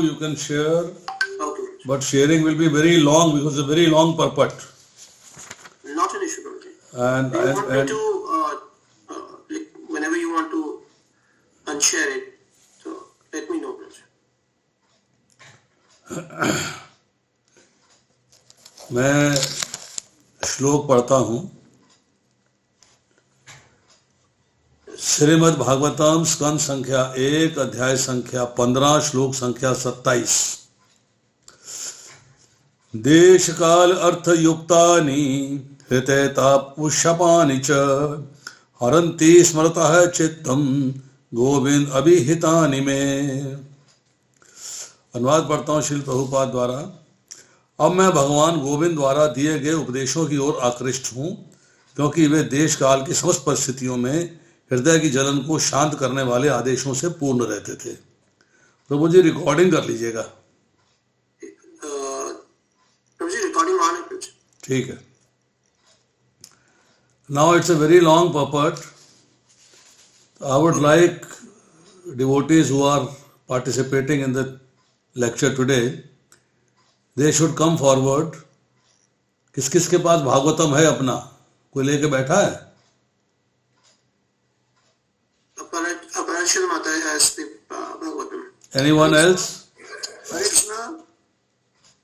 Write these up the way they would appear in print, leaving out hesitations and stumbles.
you can share, Okay. but sharing will be very long because it's a very long purport. Not an issue, Prabhuji. And Do you want me to, like, whenever you want to unshare it, so let me know, Prabhuji. मैं श्लोक पढ़ता हूँ। श्रीमद् भागवतम स्कंद संख्या 1 अध्याय संख्या 15 श्लोक संख्या 27। देश काल अर्थ युक्तानि हितेता पुष्यपानि च हरन्ति स्मरतः चित्तम गोविंद अभिहितानि में। अनुवाद पढ़ता हूँ श्रील प्रभुपाद द्वारा। अब मैं भगवान गोविंद द्वारा दिए गए उपदेशों की ओर आकृष्ट हूँ, क्योंकि वे देश काल की समस्त परिस्थितियों में हृदय की जलन को शांत करने वाले आदेशों से पूर्ण रहते थे। प्रभु जी रिकॉर्डिंग कर लीजिएगा। प्रभु जी रिकॉर्डिंग ऑन है। ठीक है। Now it's a very long purport. I would like devotees who are participating in the lecture today, they should come forward. किस किस के पास भागवतम है अपना? कोई लेके बैठा है? Aparashar Mata has the Bhagavatam. Anyone else? हरे कृष्णा,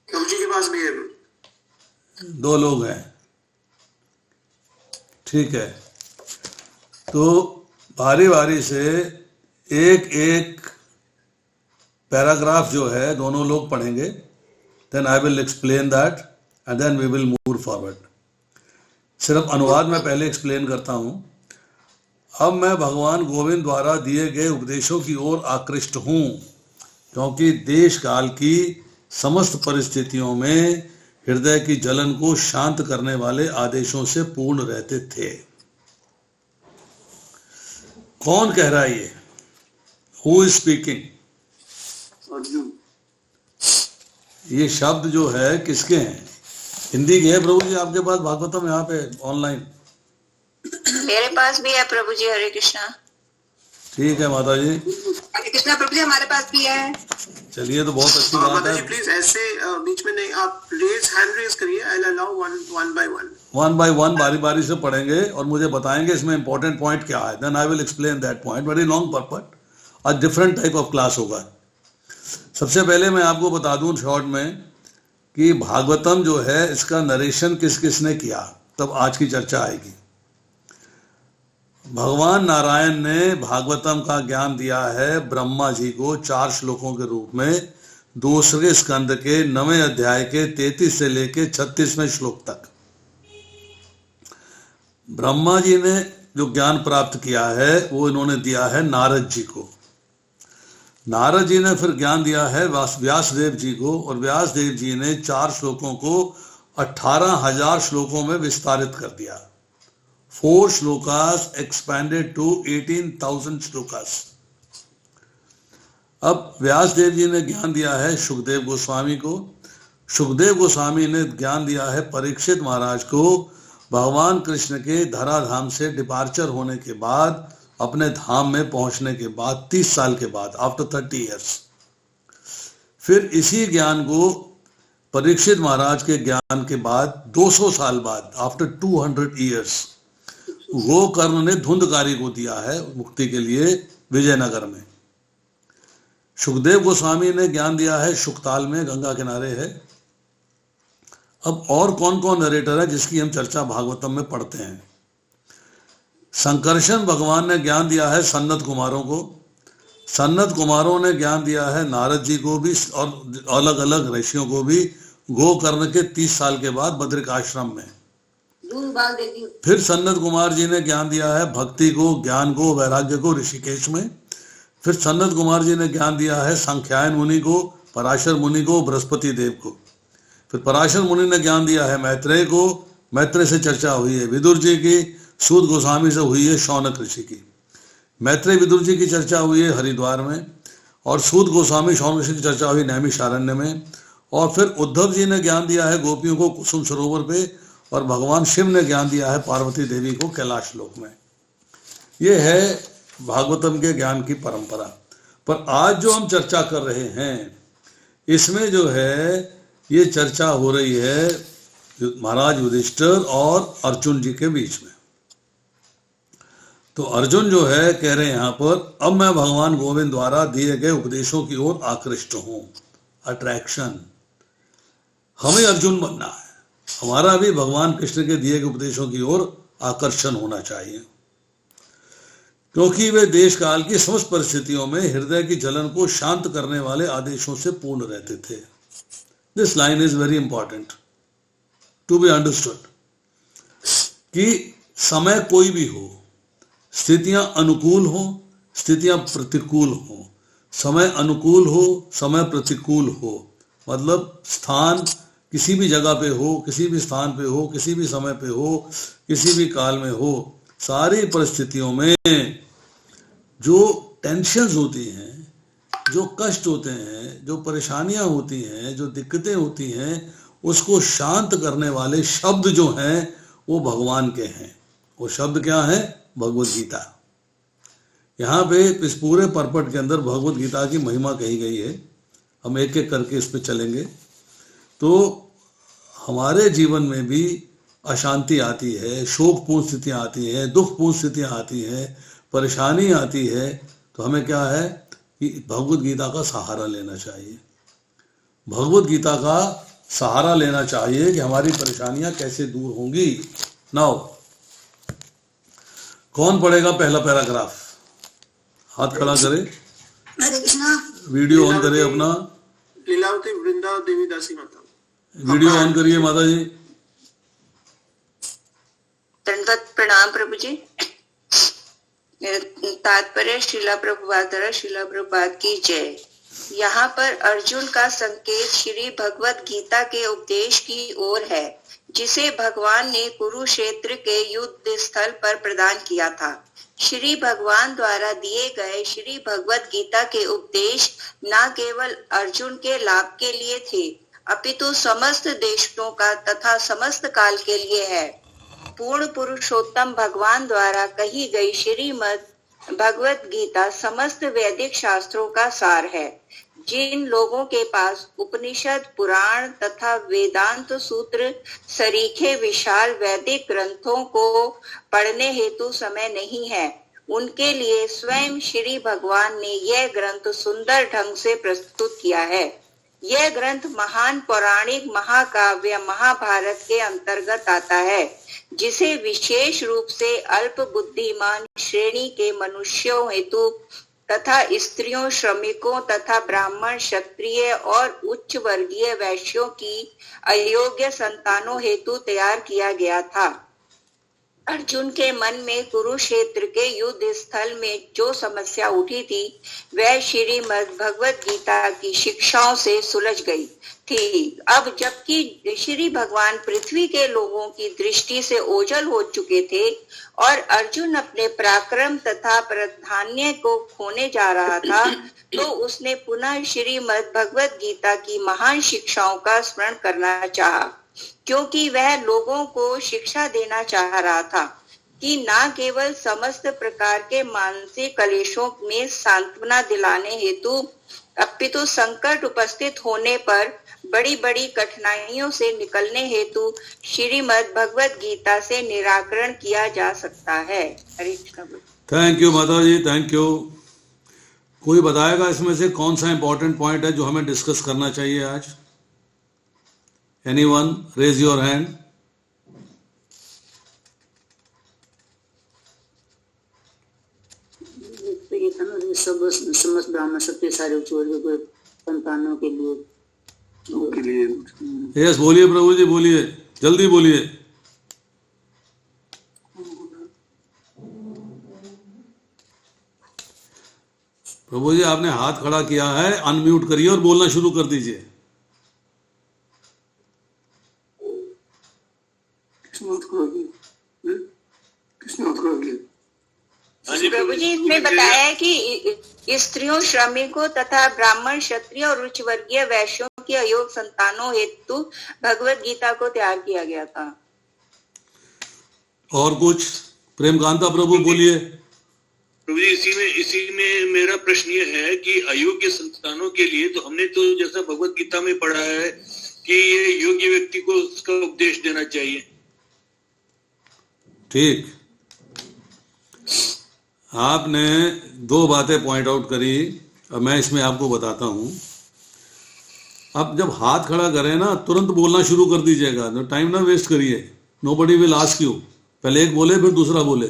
प्रभु जी के पास भी है। 2 लोग हैं। ठीक है, तो बारी बारी से एक एक पैराग्राफ जो है दोनों लोग पढ़ेंगे। Then I will explain that and then we will move forward. सिर्फ अनुवाद में पहले एक्सप्लेन करता हूं। अब मैं भगवान गोविंद द्वारा दिए गए उपदेशों की ओर आकृष्ट हूं, क्योंकि देश काल की समस्त परिस्थितियों में हृदय की जलन को शांत करने वाले आदेशों से पूर्ण रहते थे। कौन कह रहा है ये? Who is speaking? अर्जुन। ये शब्द जो है किसके हैं? हिंदी के हैं प्रभु जी आपके पास भागवतम यहाँ पे ऑनलाइन? मेरे पास भी है प्रभु जी। हरे कृष्णा। ठीक है माता जी। हरे कृष्णा प्रभु जी, हमारे पास भी है। चलिए, तो बहुत अच्छी बात माता है। जी प्लीज ऐसे बीच में नहीं, आप हैंड रेज करिए। I will allow one by one बारी बारी से पढ़ेंगे और मुझे बताएंगे इसमें इंपॉर्टेंट पॉइंट क्या है। Then I will explain that point. Very long purport, आज डिफरेंट टाइप ऑफ क्लास होगा। सबसे पहले मैं आपको बता दूं शॉर्ट में कि भागवतम जो है इसका नरेशन किस किसने किया, तब आज की चर्चा आएगी। भगवान नारायण ने भागवतम का ज्ञान दिया है ब्रह्मा जी को 4 श्लोकों के रूप में, दूसरे स्कंद के 9वें अध्याय के 33 से लेके 36वें श्लोक तक। ब्रह्मा जी ने जो ज्ञान प्राप्त किया है वो इन्होंने दिया है नारद जी को। नारद जी ने फिर ज्ञान दिया है व्यासदेव जी को, और व्यासदेव जी ने 4 श्लोकों को 18,000 श्लोकों में विस्तारित कर दिया। 4 श्लोकास एक्सपैंडेड टू 18,000 श्लोकास। अब व्यासदेव जी ने ज्ञान दिया है सुखदेव गोस्वामी को। सुखदेव गोस्वामी ने ज्ञान दिया है परीक्षित महाराज को। भगवान कृष्ण के धराधाम से डिपार्चर होने के बाद, अपने धाम में पहुंचने के बाद 30 साल के बाद, आफ्टर 30 ईयर्स। फिर इसी ज्ञान को परीक्षित महाराज के ज्ञान के बाद 200 साल बाद, आफ्टर 200 ईयर्स, गोकर्ण ने धुंधकारी को दिया है मुक्ति के लिए विजयनगर में। सुखदेव गोस्वामी ने ज्ञान दिया है शुकताल में, गंगा किनारे है। अब और कौन कौन नरेटर है जिसकी हम चर्चा भागवतम में पढ़ते हैं? संकर्षण भगवान ने ज्ञान दिया है सन्नत कुमारों को। सन्नत कुमारों ने ज्ञान दिया है नारद जी को भी और अलग अलग ऋषियों को भी, गोकर्ण के 30 साल के बाद बद्रिकाश्रम में। फिर सन्नत कुमार जी ने ज्ञान दिया है भक्ति को, ज्ञान को, वैराग्य को ऋषिकेश में। फिर सन्नत कुमार जी ने ज्ञान दिया है सांख्यायन मुनि को, पराशर मुनि को, बृहस्पति देव को। फिर पराशर मुनि ने ज्ञान दिया है मैत्रेय को। मैत्रेय से चर्चा हुई है विदुर जी की। सूत गोस्वामी से हुई है शौनक ऋषि की। मैत्रेय विदुर जी की चर्चा हुई है हरिद्वार में, और सूत गोस्वामी शौनक ऋषि की चर्चा हुई नैमिषारण्य में। और फिर उद्धव जी ने ज्ञान दिया है गोपियों को कुसुम सरोवर पे, और भगवान शिव ने ज्ञान दिया है पार्वती देवी को कैलाश लोक में। ये है भागवतम के ज्ञान की परंपरा। पर आज जो हम चर्चा कर रहे हैं इसमें जो है ये चर्चा हो रही है महाराज युधिष्ठिर और अर्जुन जी के बीच में। तो अर्जुन जो है कह रहे हैं यहाँ पर, अब मैं भगवान गोविंद द्वारा दिए गए उपदेशों की ओर आकृष्ट हूं। अट्रैक्शन, हमें अर्जुन बनना है, हमारा भी भगवान कृष्ण के दिए गए उपदेशों की ओर आकर्षण होना चाहिए, क्योंकि वे देश काल की समस्त परिस्थितियों में हृदय की जलन को शांत करने वाले आदेशों से पूर्ण रहते थे। This line is very important to be understood कि समय कोई भी हो, स्थितियां अनुकूल हो, स्थितियां प्रतिकूल हो, समय अनुकूल हो, समय प्रतिकूल हो, मतलब स्थान किसी भी जगह पे हो, किसी भी स्थान पे हो, किसी भी समय पे हो, किसी भी काल में हो, सारी परिस्थितियों में जो टेंशन्स होती हैं, जो कष्ट होते हैं, जो परेशानियां होती हैं, जो दिक्कतें होती हैं, उसको शांत करने वाले शब्द जो हैं वो भगवान के हैं। वो शब्द क्या है? भगवत गीता। यहाँ पे इस पूरे परपट के अंदर भगवत गीता की महिमा कही गई है। हम एक एक करके इस पे चलेंगे। तो हमारे जीवन में भी अशांति आती है, शोकपूर्ण स्थितियां आती हैं, दुखपूर्ण स्थितियां आती हैं, परेशानी आती है, तो हमें क्या है कि भगवत गीता का सहारा लेना चाहिए। भगवत गीता का सहारा लेना चाहिए कि हमारी परेशानियां कैसे दूर होंगी। नाउ कौन पढ़ेगा पहला पैराग्राफ? हाथ खड़ा करे, हरे कृष्णा। वीडियो ऑन करे अपना, लीलावती वृंदा देवी दासी माता, वीडियो ऑन करिए माता जी। दंडवत प्रणाम प्रभु जी। तात्पर्य श्रीला प्रभुपाद की जय। यहाँ पर अर्जुन का संकेत श्री भगवत गीता के उपदेश की ओर है, जिसे भगवान ने कुरुक्षेत्र के युद्ध स्थल पर प्रदान किया था। श्री भगवान द्वारा दिए गए श्री भगवत गीता के उपदेश न केवल अर्जुन के लाभ के लिए थे, अपितु समस्त देशों का तथा समस्त काल के लिए है। पूर्ण पुरुषोत्तम भगवान द्वारा कही गई श्रीमद् भगवत गीता समस्त वैदिक शास्त्रों का सार है। जिन लोगों के पास उपनिषद, पुराण तथा वेदांत सूत्र सरीखे विशाल वैदिक ग्रंथों को पढ़ने हेतु समय नहीं है, उनके लिए स्वयं श्री भगवान ने यह ग्रंथ सुंदर ढंग से प्रस्तुत किया है। यह ग्रंथ महान पौराणिक महाकाव्य महाभारत के अंतर्गत आता है, जिसे विशेष रूप से अल्प बुद्धिमान श्रेणी के मनुष्यों हेतु तथा स्त्रियों, श्रमिकों तथा ब्राह्मण, क्षत्रिय और उच्च वर्गीय वैश्यों की अयोग्य संतानों हेतु तैयार किया गया था। अर्जुन के मन में कुरुक्षेत्र के युद्ध स्थल में जो समस्या उठी थी, वह श्रीमद् भगवत गीता की शिक्षाओं से सुलझ गई थी। अब जबकि श्री भगवान पृथ्वी के लोगों की दृष्टि से ओझल हो चुके थे और अर्जुन अपने पराक्रम तथा प्राधान्य को खोने जा रहा था, तो उसने पुनः श्रीमद् भगवत गीता की महान शिक्षाओं का स्मरण करना चाहा, क्योंकि वह लोगों को शिक्षा देना चाह रहा था कि न केवल समस्त प्रकार के मानसिक कलेशों में सांत्वना दिलाने हेतु, अपितु संकट उपस्थित होने पर बड़ी बड़ी कठिनाइयों से निकलने हेतु श्रीमद् भगवत गीता से निराकरण किया जा सकता है। थैंक यू माता जी, थैंक यू। कोई बताएगा इसमें से कौन सा इंपॉर्टेंट पॉइंट है जो हमें डिस्कस करना चाहिए आज? Anyone raise your hand? समस्त ब्राह्मण क्षत्रिय सारे उच्च वर्ग के संतानों के लिए। यस, बोलिए प्रभु जी, बोलिए, जल्दी बोलिए। प्रभु जी आपने हाथ खड़ा किया है, अनम्यूट करिए और बोलना शुरू कर दीजिए। प्रभु जी इसमें बताया है कि स्त्रियों, श्रमिकों तथा ब्राह्मण, क्षत्रिय और उच्च वर्गीय वैश्यों की अयोग्य संतानों हेतु भगवत गीता को तैयार किया गया था। और कुछ? प्रेमकांता प्रभु बोलिए। प्रभु जी, इसी में मेरा प्रश्न ये है कि अयोग्य संतानों के लिए तो हमने तो जैसा भगवत गीता में पढ़ा है कि ये योग्य व्यक्ति को उसका उपदेश देना चाहिए। ठीक, आपने दो बातें पॉइंट आउट करी, और मैं इसमें आपको बताता हूं। अब जब हाथ खड़ा करें ना, तुरंत बोलना शुरू कर दीजिएगा, तो टाइम ना वेस्ट करिए। नोबडी विल आस्क यू, पहले एक बोले फिर दूसरा बोले।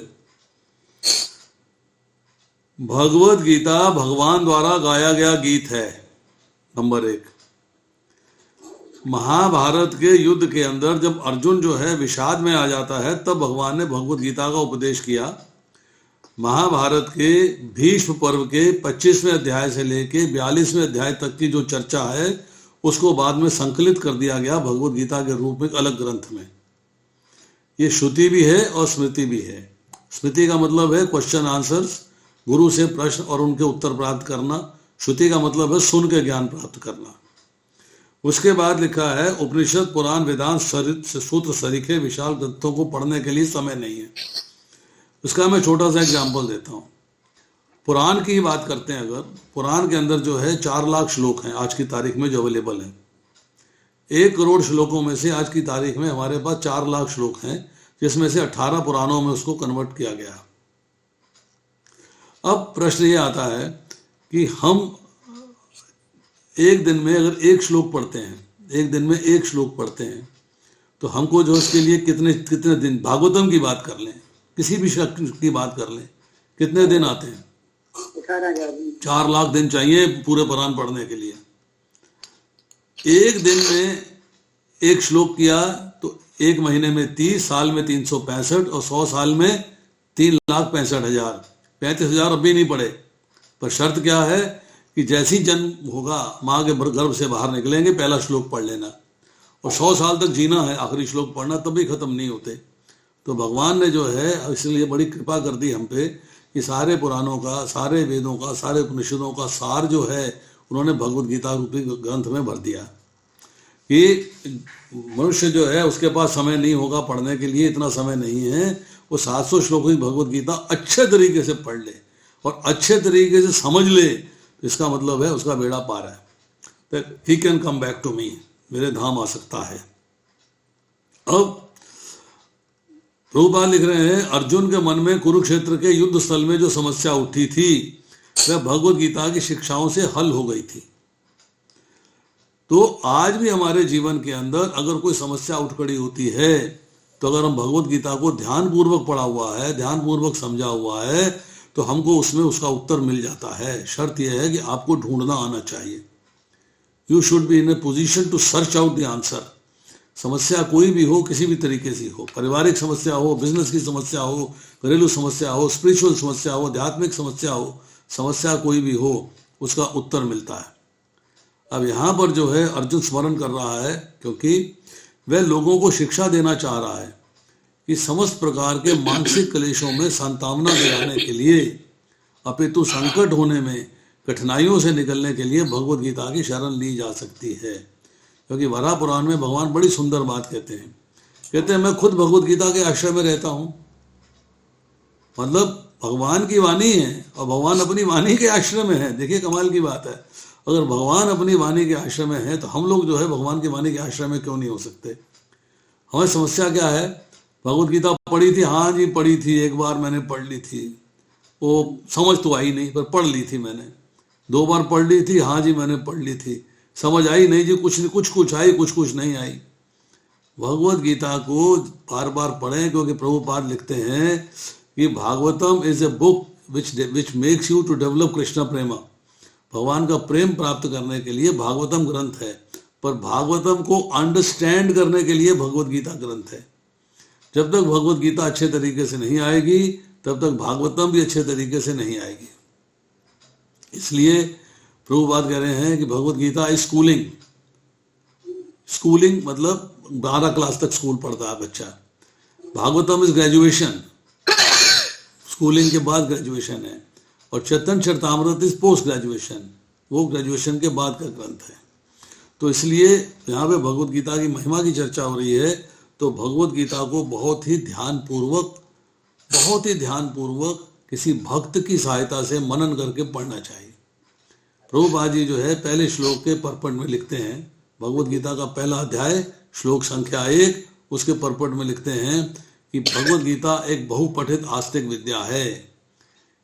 भगवत गीता भगवान द्वारा गाया गया गीत है, नंबर एक। महाभारत के युद्ध के अंदर जब अर्जुन जो है विषाद में आ जाता है, तब भगवान ने भगवत गीता का उपदेश किया। महाभारत के भीष्म पर्व के 25वें अध्याय से लेके 42वें अध्याय तक की जो चर्चा है, उसको बाद में संकलित कर दिया गया भगवत गीता के रूप में एक अलग ग्रंथ में। ये श्रुति भी है और स्मृति भी है। स्मृति का मतलब है क्वेश्चन आंसर्स, गुरु से प्रश्न और उनके उत्तर प्राप्त करना। श्रुति का मतलब है सुन के ज्ञान प्राप्त करना। उसके बाद लिखा है, उपनिषद पुराण वेदांत सूत्र सरीखे विशाल ग्रंथों को पढ़ने के लिए समय नहीं है। उसका मैं छोटा सा एग्जाम्पल देता हूँ। पुराण की बात करते हैं, अगर पुराण के अंदर जो है 4 लाख श्लोक हैं आज की तारीख में जो अवेलेबल हैं। 1 करोड़ श्लोकों में से आज की तारीख में हमारे पास 4 लाख श्लोक हैं, जिसमें से 18 पुराणों में उसको कन्वर्ट किया गया। अब प्रश्न ये आता है कि हम एक दिन में अगर 1 श्लोक पढ़ते हैं, एक दिन में 1 श्लोक पढ़ते हैं, तो हमको जो इसके लिए कितने दिन, भागवतम की बात कर लें, किसी भी शक्ति की बात कर लें, कितने दिन आते हैं? 4 लाख दिन चाहिए पूरे पुराण पढ़ने के लिए। एक दिन में 1 श्लोक किया तो 1 महीने में 30, साल में 365 और 100 साल में 3,65,000। 35,000 अभी नहीं पढ़े, पर शर्त क्या है कि जैसी जन्म होगा माँ के गर्भ से बाहर निकलेंगे पहला श्लोक पढ़ लेना, और 100 साल तक जीना है, आखिरी श्लोक पढ़ना, तभी खत्म नहीं होते। तो भगवान ने जो है इसलिए बड़ी कृपा कर दी हम पे कि सारे पुराणों का, सारे वेदों का, सारे उपनिषदों का सार जो है उन्होंने भगवत गीता रूपी ग्रंथ में भर दिया कि मनुष्य जो है उसके पास समय नहीं होगा पढ़ने के लिए, इतना समय नहीं है, वो 700 श्लोकों की भगवत गीता अच्छे तरीके से पढ़ ले और अच्छे तरीके से समझ ले, तो इसका मतलब है उसका बेड़ा पार है। तो he can come back to me, मेरे धाम आ सकता है। अब प्रभुपाद लिख रहे हैं, अर्जुन के मन में कुरुक्षेत्र के युद्ध स्थल में जो समस्या उठी थी वह भगवत गीता की शिक्षाओं से हल हो गई थी। तो आज भी हमारे जीवन के अंदर अगर कोई समस्या उठ खड़ी होती है, तो अगर हम भगवत गीता को ध्यानपूर्वक पढ़ा हुआ है, ध्यानपूर्वक समझा हुआ है, तो हमको उसमें उसका उत्तर मिल जाता है। शर्त यह है कि आपको ढूंढना आना चाहिए। You should be in a position to search out the answer. समस्या कोई भी हो, किसी भी तरीके से हो, पारिवारिक समस्या हो, बिजनेस की समस्या हो, घरेलू समस्या हो, स्पिरिचुअल समस्या हो, आध्यात्मिक समस्या हो, समस्या कोई भी हो, उसका उत्तर मिलता है। अब यहाँ पर जो है अर्जुन स्मरण कर रहा है, क्योंकि वह लोगों को शिक्षा देना चाह रहा है कि समस्त प्रकार के मानसिक क्लेशों में सांत्वना दिलाने के लिए, अपितु संकट होने में, कठिनाइयों से निकलने के लिए भगवत गीता की शरण ली जा सकती है। क्योंकि वराह पुराण में भगवान बड़ी सुंदर बात कहते हैं, मैं खुद भगवत गीता के आश्रय में रहता हूं। मतलब भगवान की वाणी है और भगवान अपनी वाणी के आश्रय में है। देखिए कमाल की बात है, अगर भगवान अपनी वाणी के आश्रय में है तो हम लोग जो है भगवान की वाणी के आश्रय में क्यों नहीं हो सकते? हमारी समस्या क्या है? भगवत गीता पढ़ी थी, हाँ जी पढ़ी थी, एक बार मैंने पढ़ ली थी, वो समझ तो आई नहीं, पर पढ़ ली थी मैंने। 2 बार पढ़ ली थी, हाँ जी मैंने पढ़ ली थी, समझ आई नहीं जी, कुछ आई, कुछ नहीं आई। भगवत गीता को बार बार पढ़ें, क्योंकि प्रभुपाद लिखते हैं कि Bhagavatam is a book which makes you to develop Krishna prema. भगवान का प्रेम प्राप्त करने के लिए भागवतम ग्रंथ है, पर भागवतम को अंडरस्टैंड करने के लिए भगवत गीता ग्रंथ है। जब तक भगवत गीता अच्छे तरीके से नहीं आएगी, तब तक भागवतम भी अच्छे तरीके से नहीं आएगी। इसलिए प्रभुपाद कह रहे हैं कि भगवत गीता इज स्कूलिंग मतलब 12 क्लास तक स्कूल पढ़ता है बच्चा। भागवतम इज ग्रेजुएशन, स्कूलिंग के बाद ग्रेजुएशन है। और चैतन्य चरितामृत इज पोस्ट ग्रेजुएशन, वो ग्रेजुएशन के बाद का ग्रंथ है। तो इसलिए यहाँ पे भगवत गीता की महिमा की चर्चा हो रही है, तो भगवत गीता को बहुत ही ध्यानपूर्वक किसी भक्त की सहायता से मनन करके पढ़ना चाहिए। प्रभुपाद जी जो है पहले श्लोक के परपट में लिखते हैं, भगवत गीता का पहला अध्याय श्लोक संख्या 1, उसके परपट में लिखते हैं कि भगवत गीता एक बहुपठित आस्तिक विद्या है।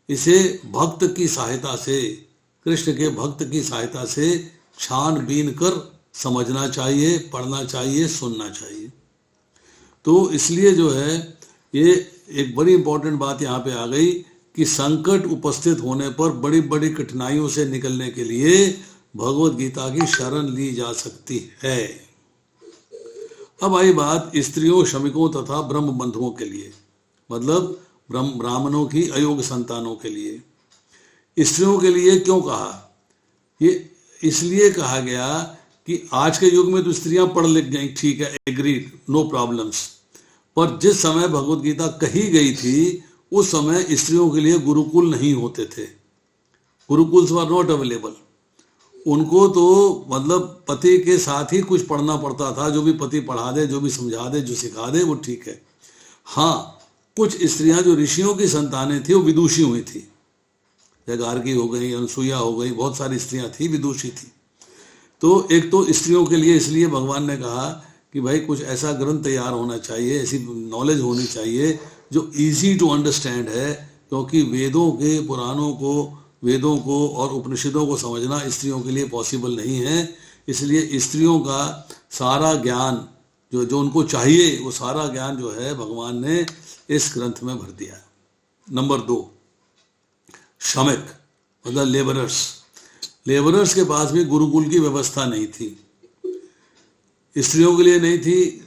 इसे भक्त की सहायता से, कृष्ण के भक्त की सहायता से छानबीन कर समझना चाहिए, पढ़ना चाहिए, सुनना चाहिए। तो इसलिए जो है ये एक बड़ी इंपॉर्टेंट बात यहाँ पे आ गई कि संकट उपस्थित होने पर बड़ी बड़ी कठिनाइयों से निकलने के लिए भगवत गीता की शरण ली जा सकती है। अब आई बात स्त्रियों, श्रमिकों तथा ब्रह्म बंधुओं के लिए, मतलब ब्राह्मणों की अयोग्य संतानों के लिए। स्त्रियों के लिए क्यों कहा? ये इसलिए कहा गया कि आज के युग में तो स्त्रियां पढ़ लिख गई, ठीक है, एग्रीड, नो प्रॉब्लम्स, पर जिस समय भगवत गीता कही गई थी उस समय स्त्रियों के लिए गुरुकुल नहीं होते थे। Gurukuls were not available. उनको तो मतलब पति के साथ ही कुछ पढ़ना पड़ता था, जो भी पति पढ़ा दे, जो भी समझा दे, जो सिखा दे वो ठीक है। हाँ, कुछ स्त्रियां जो ऋषियों की संतानें थी वो विदुषी हुई थी, गार्गी हो गई, अनसुईया हो गई, बहुत सारी स्त्रियां थी विदुषी थी। तो एक तो स्त्रियों के लिए इसलिए भगवान ने कहा कि भाई कुछ ऐसा ग्रंथ तैयार होना चाहिए, ऐसी नॉलेज होनी चाहिए जो इजी टू अंडरस्टैंड है, क्योंकि वेदों के, पुराणों को, वेदों को और उपनिषदों को समझना स्त्रियों के लिए पॉसिबल नहीं है। इसलिए स्त्रियों का सारा ज्ञान जो उनको चाहिए वो सारा ज्ञान जो है भगवान ने इस ग्रंथ में भर दिया। नंबर 2, श्रमिक मतलब लेबरर्स के पास भी गुरुकुल की व्यवस्था नहीं थी, स्त्रियों के लिए नहीं थी,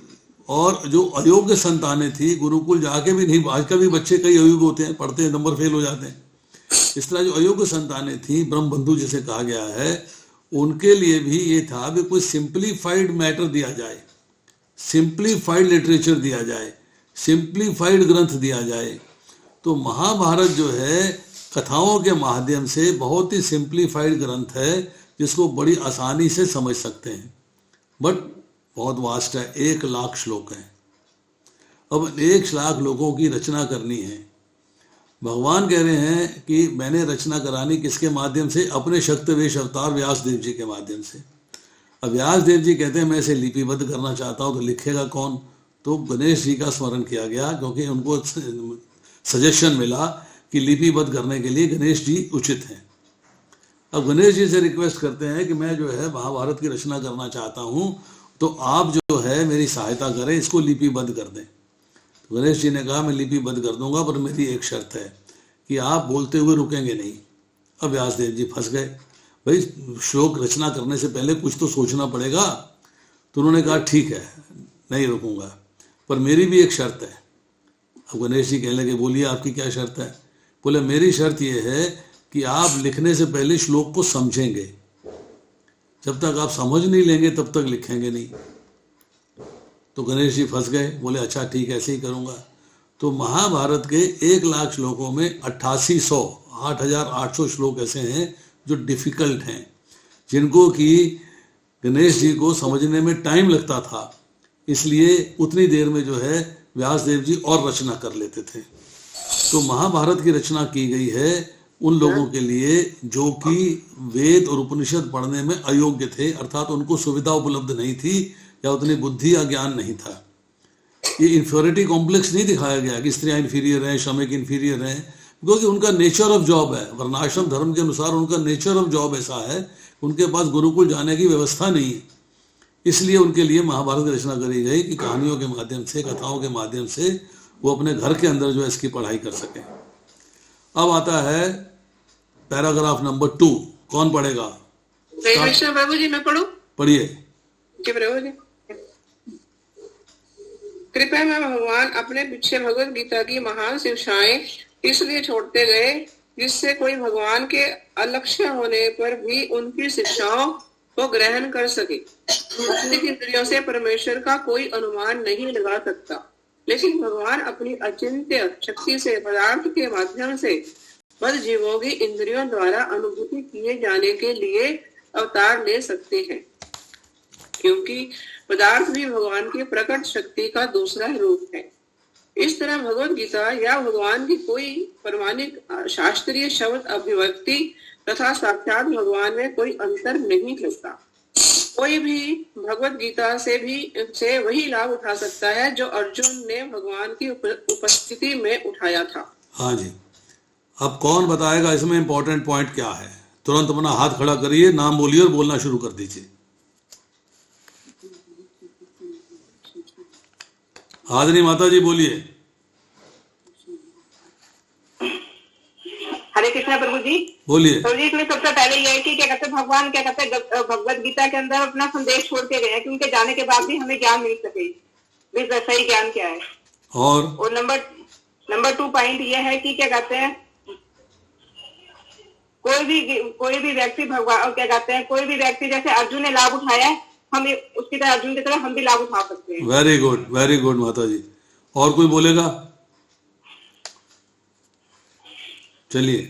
और जो अयोग्य संतानें थी गुरुकुल जाके भी नहीं। आजकल भी बच्चे कई अयोग्य होते हैं, पढ़ते हैं, नंबर फेल हो जाते हैं। इस तरह जो अयोग्य संतानें थी, ब्रह्म बंधु जिसे कहा गया है, उनके लिए भी ये था कि कोई सिंप्लीफाइड मैटर दिया जाए, सिंप्लीफाइड लिटरेचर दिया जाए, सिंप्लीफाइड ग्रंथ दिया जाए। तो महाभारत जो है कथाओं के माध्यम से बहुत ही सिंप्लीफाइड ग्रंथ है, जिसको बड़ी आसानी से समझ सकते हैं, बट बहुत वास्ट है, 1 लाख श्लोक हैं। अब 1 लाख लोगों की रचना करनी है। भगवान कह रहे हैं कि मैंने रचना करानी किसके माध्यम से? अपने शक्तिवेश अवतार व्यास देव जी के माध्यम से। अब व्यास देव जी कहते हैं मैं इसे लिपिबद्ध करना चाहता हूँ, तो लिखेगा कौन? तो गणेश जी का स्मरण किया गया, क्योंकि उनको सजेशन मिला कि लिपिबद्ध करने के लिए गणेश जी उचित हैं। अब गणेश जी से रिक्वेस्ट करते हैं कि मैं जो है महाभारत की रचना करना चाहता हूँ, तो आप जो है मेरी सहायता करें, इसको लिपिबद्ध कर दें। तो गणेश जी ने कहा मैं लिपिबद्ध कर दूंगा, पर मेरी एक शर्त है कि आप बोलते हुए रुकेंगे नहीं। अब व्यासदेव जी फंस गए, भाई श्लोक रचना करने से पहले कुछ तो सोचना पड़ेगा। तो उन्होंने कहा ठीक है, नहीं रुकूंगा, पर मेरी भी एक शर्त है। अब गणेश जी कहने लगे बोलिए आपकी क्या शर्त है? बोले मेरी शर्त यह है कि आप लिखने से पहले श्लोक को समझेंगे, जब तक आप समझ नहीं लेंगे तब तक लिखेंगे नहीं। तो गणेश जी फंस गए, बोले अच्छा ठीक है, ऐसे ही करूंगा। तो महाभारत के 1 लाख श्लोकों में 8,800 श्लोक ऐसे हैं जो डिफिकल्ट हैं, जिनको कि गणेश जी को समझने में टाइम लगता था, इसलिए उतनी देर में जो है व्यासदेव जी और रचना कर लेते थे। तो महाभारत की रचना की गई है उन लोगों के लिए जो कि वेद और उपनिषद पढ़ने में अयोग्य थे, अर्थात उनको सुविधा उपलब्ध नहीं थी या उतनी बुद्धि या ज्ञान नहीं था। ये इंफीरियरिटी कॉम्प्लेक्स नहीं दिखाया गया कि स्त्रियां इंफीरियर हैं, श्रमिक इंफीरियर हैं, क्योंकि उनका नेचर ऑफ जॉब है, वर्णाश्रम धर्म के अनुसार उनका नेचर ऑफ जॉब ऐसा है, उनके पास गुरुकुल जाने की व्यवस्था नहीं है। इसलिए उनके लिए महाभारत की रचना करी गई कि कहानियों के माध्यम से, कथाओं के माध्यम से वो अपने घर के अंदर जो है इसकी पढ़ाई कर सके। अब आता है पैराग्राफ नंबर 2, कौन पढ़ेगा? प्रभु जी मैं पढ़ूं? पढ़िए। जी प्रभु जी, कृपया में भगवान अपने पीछे भगवत गीता की महान शिक्षाएं इसलिए छोड़ते गए जिससे कोई भगवान के अलक्ष्य होने पर भी उनकी शिक्षाओं को ग्रहण कर सके। भौतिक इंद्रियों से परमेश्वर का कोई अनुमान नहीं लगा सकता, लेकिन भगवान अपनी अचिंत्य शक्ति से पदार्थ के माध्यम से बद्ध जीवों की इंद्रियों द्वारा अनुभूति किए जाने के लिए अवतार ले सकते हैं, क्योंकि पदार्थ भी भगवान की प्रकट शक्ति का दूसरा रूप है। इस तरह भगवत गीता या भगवान की कोई प्रमाणिक शास्त्रीय शब्द अभिव्यक्ति तथा साक्षात भगवान में कोई अंतर नहीं करता। कोई भी भगवत गीता से वही लाभ उठा सकता है जो अर्जुन ने भगवान की उपस्थिति में उठाया था। हाँ जी, अब कौन बताएगा इसमें इंपॉर्टेंट पॉइंट क्या है? तुरंत अपना हाथ खड़ा करिए, नाम बोलिए और बोलना शुरू कर दीजिए। आदनी माता जी बोलिए। हरे कृष्णा प्रभु जी। बोलिए। प्रभु जी, इसमें सबसे पहले ये है कि क्या कहते हैं भगवान क्या कहते हैं भगवत गीता के अंदर अपना संदेश छोड़ के गए हैं कि उनके जाने के बाद भी हमें ज्ञान मिल सके, भी सही ज्ञान क्या है। और नंबर 2 पॉइंट ये है कि क्या कहते हैं कोई भी व्यक्ति भगवान क्या कहते हैं कोई भी व्यक्ति जैसे अर्जुन ने लाभ उठाया है, हम उसकी तरह अर्जुन की तरह हम भी लाभ उठा सकते हैं। वेरी गुड माता जी। और कोई बोलेगा? चलिए,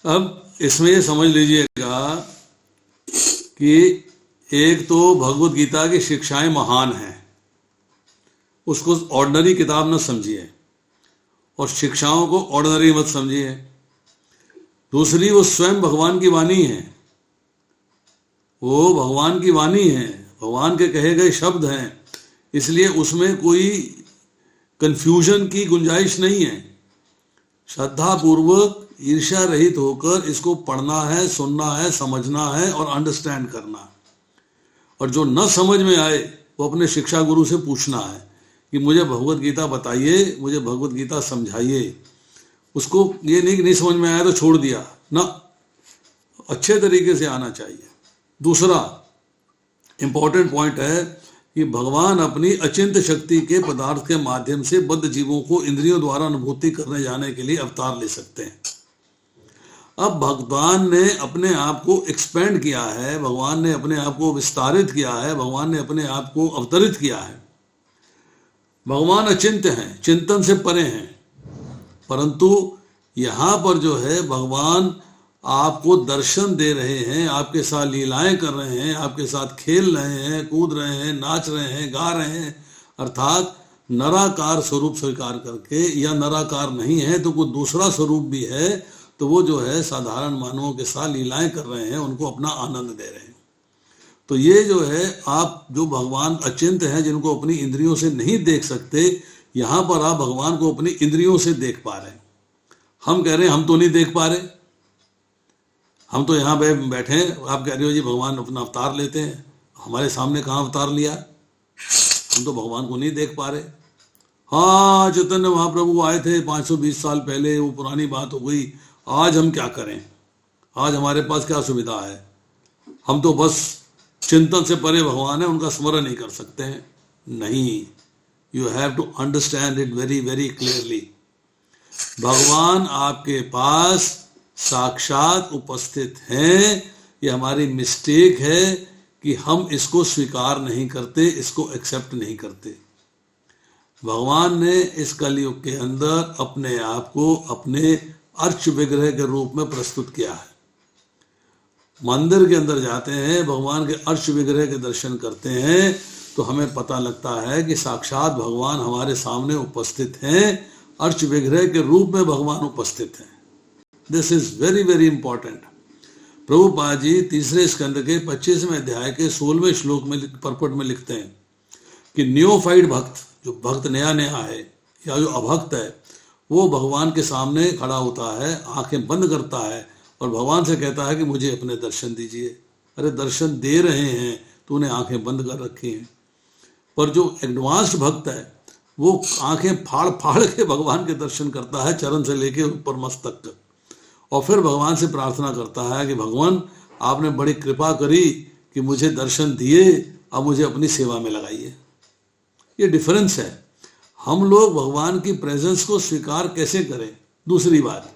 अब इसमें ये समझ लीजिएगा कि एक तो भगवत गीता की शिक्षाएं महान हैं, उसको ऑर्डिनरी किताब न समझिए और शिक्षाओं को ऑर्डिनरी मत समझिए। दूसरी, वो स्वयं भगवान की वाणी है, वो भगवान की वाणी है, भगवान के कहे गए शब्द हैं, इसलिए उसमें कोई कंफ्यूजन की गुंजाइश नहीं है। श्रद्धा पूर्वक ईर्ष्या रहित होकर इसको पढ़ना है, सुनना है, समझना है और अंडरस्टैंड करना। और जो न समझ में आए वो अपने शिक्षा गुरु से पूछना है कि मुझे भगवत गीता बताइए, मुझे भगवत गीता समझाइए। उसको ये नहीं समझ में आया तो छोड़ दिया ना, अच्छे तरीके से आना चाहिए। दूसरा इंपॉर्टेंट पॉइंट है कि भगवान अपनी अचिंत शक्ति के पदार्थ के माध्यम से बद्ध जीवों को इंद्रियों द्वारा अनुभूति करने जाने के लिए अवतार ले सकते हैं। अब भगवान ने अपने आप को एक्सपेंड किया है, भगवान ने अपने आप को विस्तारित किया है, भगवान ने अपने आप को अवतरित किया है। भगवान अचिंत्य हैं, चिंतन से परे हैं, परंतु यहाँ पर जो है भगवान आपको दर्शन दे रहे हैं, आपके साथ लीलाएं कर रहे हैं, आपके साथ खेल रहे हैं, कूद रहे हैं, नाच रहे हैं, गा रहे हैं। अर्थात नराकार स्वरूप स्वीकार करके, या नराकार नहीं है तो कोई दूसरा स्वरूप भी है, तो वो जो है साधारण मानवों के साथ लीलाएं कर रहे हैं, उनको अपना आनंद दे रहे हैं। तो ये जो है आप जो भगवान अचिंत्य हैं, जिनको अपनी इंद्रियों से नहीं देख सकते, यहाँ पर आप भगवान को अपनी इंद्रियों से देख पा रहे हैं। हम कह रहे हैं हम तो नहीं देख पा रहे, हम तो यहाँ पे बैठे हैं, आप कह रहे हो जी भगवान अपना अवतार लेते हैं। हमारे सामने कहाँ अवतार लिया? हम तो भगवान को नहीं देख पा रहे। हाँ, चैतन्य महाप्रभु आए थे 520 साल पहले, वो पुरानी बात हो गई। आज हम क्या करें? आज हमारे पास क्या सुविधा है? हम तो बस चिंतन से परे भगवान है, उनका स्मरण नहीं कर सकते हैं। नहीं, you have to understand it very very clearly. भगवान आपके पास साक्षात उपस्थित हैं। ये हमारी मिस्टेक है कि हम इसको स्वीकार नहीं करते, इसको एक्सेप्ट नहीं करते। भगवान ने इस कलयुग के अंदर अपने आप को अपने अर्च विग्रह के रूप में प्रस्तुत किया है। मंदिर के अंदर जाते हैं, भगवान के अर्च विग्रह के दर्शन करते हैं, तो हमें पता लगता है कि साक्षात भगवान हमारे सामने उपस्थित हैं, अर्च विग्रह के रूप में भगवान उपस्थित हैं। This is very very important. Prabhupad ji 3 स्कंद के 25वें अध्याय के 16वें श्लोक में परपट में लिखते हैं कि नियोफाइड भक्त, जो भक्त नया नया है या जो अभक्त है, वो भगवान के सामने खड़ा होता है, आंखें बंद करता है और भगवान से कहता है कि मुझे अपने दर्शन दीजिए। अरे दर्शन दे रहे हैं तो उन्हें आंखें बंद कर रखी हैं। पर जो एडवांस्ड भक्त है वो आंखें फाड़ फाड़ के भगवान के दर्शन करता है, चरण से लेके ऊपर मस्तक तक, और फिर भगवान से प्रार्थना करता है कि भगवान आपने बड़ी कृपा करी कि मुझे दर्शन दिए, अब मुझे अपनी सेवा में लगाइए। ये डिफरेंस है। हम लोग भगवान की प्रेजेंस को स्वीकार कैसे करें? दूसरी बात,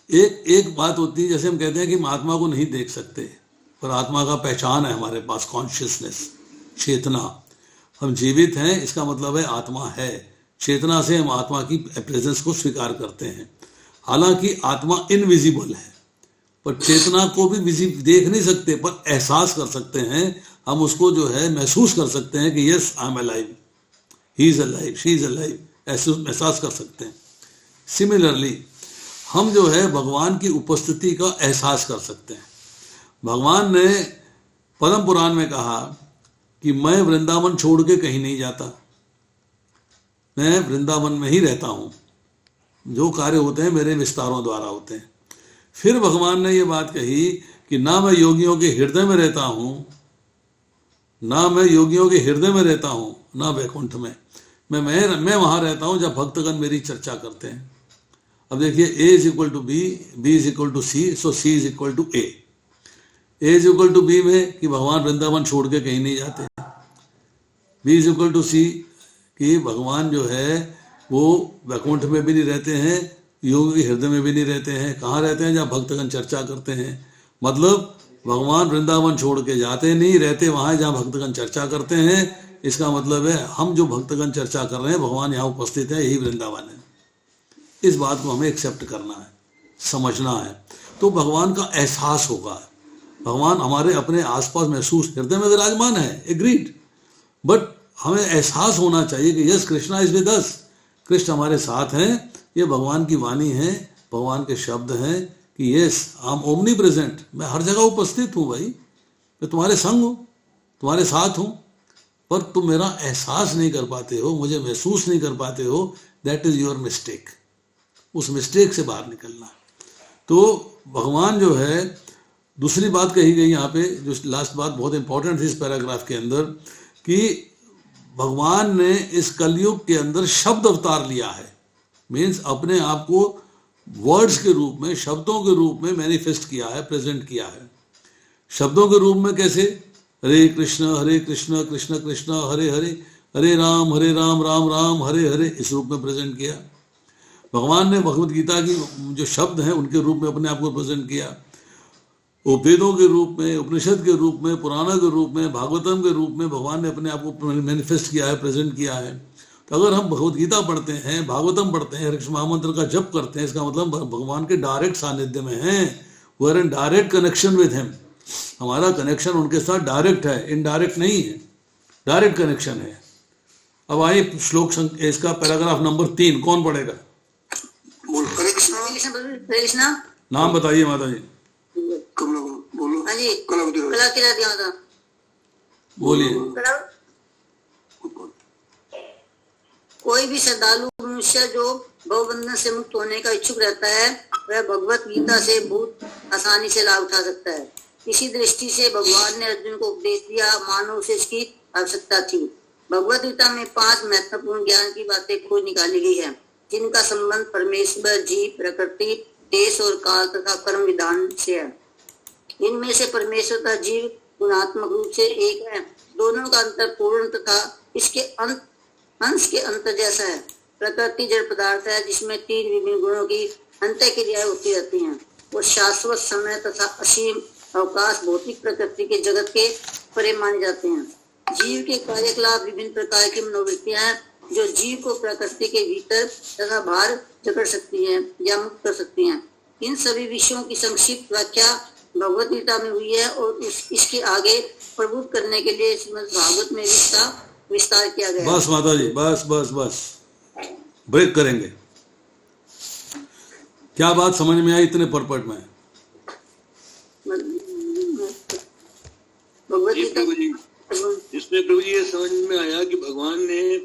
एक बात होती है, जैसे हम कहते हैं कि हम आत्मा को नहीं देख सकते, पर आत्मा का पहचान है हमारे पास, कॉन्शियसनेस, चेतना। हम जीवित हैं, इसका मतलब है आत्मा है। चेतना से हम आत्मा की प्रेजेंस को स्वीकार करते हैं। हालांकि आत्मा इनविजिबल है, पर चेतना को भी देख नहीं सकते, पर एहसास कर सकते हैं। हम उसको जो है महसूस कर सकते हैं कि yes I am alive. He is alive, she is alive, ऐसे एहसास कर सकते हैं। सिमिलरली हम जो है भगवान की उपस्थिति का एहसास कर सकते हैं। भगवान ने पद्म पुराण में कहा कि मैं वृंदावन छोड़ के कहीं नहीं जाता, मैं वृंदावन में ही रहता हूं, जो कार्य होते हैं मेरे विस्तारों द्वारा होते हैं। फिर भगवान ने ये बात कही कि ना मैं योगियों के हृदय में रहता हूं, ना मैं योगियों के हृदय में रहता हूं, ना वैकुंठ में, मैं वहां रहता हूं जब भक्तगण मेरी चर्चा करते हैं। अब देखिए, A is equal to B, B is equal to C, so C is equal to A. A is equal to B में कि भगवान वृंदावन छोड़ के कहीं नहीं जाते, B is equal to C कि भगवान जो है वो वैकुंठ में भी नहीं रहते हैं, योगी के हृदय में भी नहीं रहते हैं। कहाँ रहते हैं? जहाँ भक्तगण चर्चा करते हैं। मतलब भगवान वृंदावन छोड़ के जाते नहीं, रहते वहाँ जहाँ भक्तगण चर्चा करते हैं। इसका मतलब है हम जो भक्तगण चर्चा कर रहे हैं, भगवान यहाँ उपस्थित है, यही वृंदावन है। इस बात को हमें एक्सेप्ट करना है, समझना है, तो भगवान का एहसास होगा। भगवान हमारे अपने आसपास महसूस, हृदय में विराजमान है, एग्रीड, बट हमें एहसास होना चाहिए कि yes Krishna is with us, Krishna हमारे साथ हैं। ये भगवान की वाणी है, भगवान के शब्द हैं कि yes I am omni present, मैं हर जगह उपस्थित हूँ भाई, मैं तुम्हारे संग हूँ, तुम्हारे साथ हूँ, पर तुम मेरा एहसास नहीं कर पाते हो, मुझे महसूस नहीं कर पाते हो। That is your mistake. उस मिस्टेक से बाहर निकलना। तो भगवान जो है, दूसरी बात कही गई यहाँ पे, जो लास्ट बात बहुत इंपॉर्टेंट थी इस पैराग्राफ के अंदर, कि भगवान ने इस कलयुग के अंदर शब्द अवतार लिया है। मीन्स अपने आप को वर्ड्स के रूप में, शब्दों के रूप में मैनिफेस्ट किया है, प्रेजेंट किया है। शब्दों के रूप में कैसे? हरे कृष्ण कृष्ण कृष्ण हरे हरे, हरे राम राम राम हरे हरे, इस रूप में प्रेजेंट किया। भगवान ने भगवत गीता की जो शब्द हैं उनके रूप में अपने आप को प्रेजेंट किया। वेदों के रूप में, उपनिषद के रूप में, पुराणों के रूप में, भागवतम के रूप में भगवान ने अपने आप को मैनिफेस्ट किया है, प्रेजेंट किया है। तो अगर हम भगवत गीता पढ़ते हैं, भागवतम पढ़ते हैं, हरे कृष्ण महामंत्र का जप करते हैं, इसका मतलब भगवान के डायरेक्ट सानिध्य में हैं, we are in direct connection with him. हमारा कनेक्शन उनके साथ डायरेक्ट है, इनडायरेक्ट नहीं है, डायरेक्ट कनेक्शन है। अब आइए श्लोक इसका पैराग्राफ नंबर 3 कौन पढ़ेगा? नाम बताइए माता जी। बोलिए। कोई भी श्रद्धालु मनुष्य जो भवबंधन से मुक्त होने का इच्छुक रहता है, वह भगवत गीता से बहुत आसानी से लाभ उठा सकता है। इसी दृष्टि से भगवान ने अर्जुन को उपदेश दिया, मानव से इसकी आवश्यकता थी। भगवत गीता में 5 महत्वपूर्ण ज्ञान की बातें खोज निकाली गई है, जिनका संबंध परमेश्वर, जीव, प्रकृति, देश और काल तथा कर्म विधान से है। इनमें से परमेश्वर तथा जीव गुणात्मक रूप से एक है। दोनों का अंतर पूर्ण तथा इसके अंश के अंतर जैसा है। प्रकृति जड़ पदार्थ है, जिसमें 3 विभिन्न गुणों की अंतःक्रियाएं होती रहती हैं। वो शाश्वत समय तथा असीम अवकाश भौतिक प्रकृति के जगत के परे माने जाते हैं। जीव के कार्यकलाप विभिन्न प्रकार की मनोवृत्तियां हैं, जो जीव को प्रकृति के भीतर तथा बाहर जकड़ सकती हैं या मुक्त कर सकती हैं। इन सभी विषयों की संक्षिप्त व्याख्या भगवत गीता में हुई है और इसके आगे प्रबुद्ध करने के लिए श्रीमद् भागवत में विस्तार किया गया। बस माता जी, बस बस बस, ब्रेक करेंगे। क्या बात समझ में आई इतने परपट में? इसमें प्रभु जी ये समझ में आया कि भगवान ने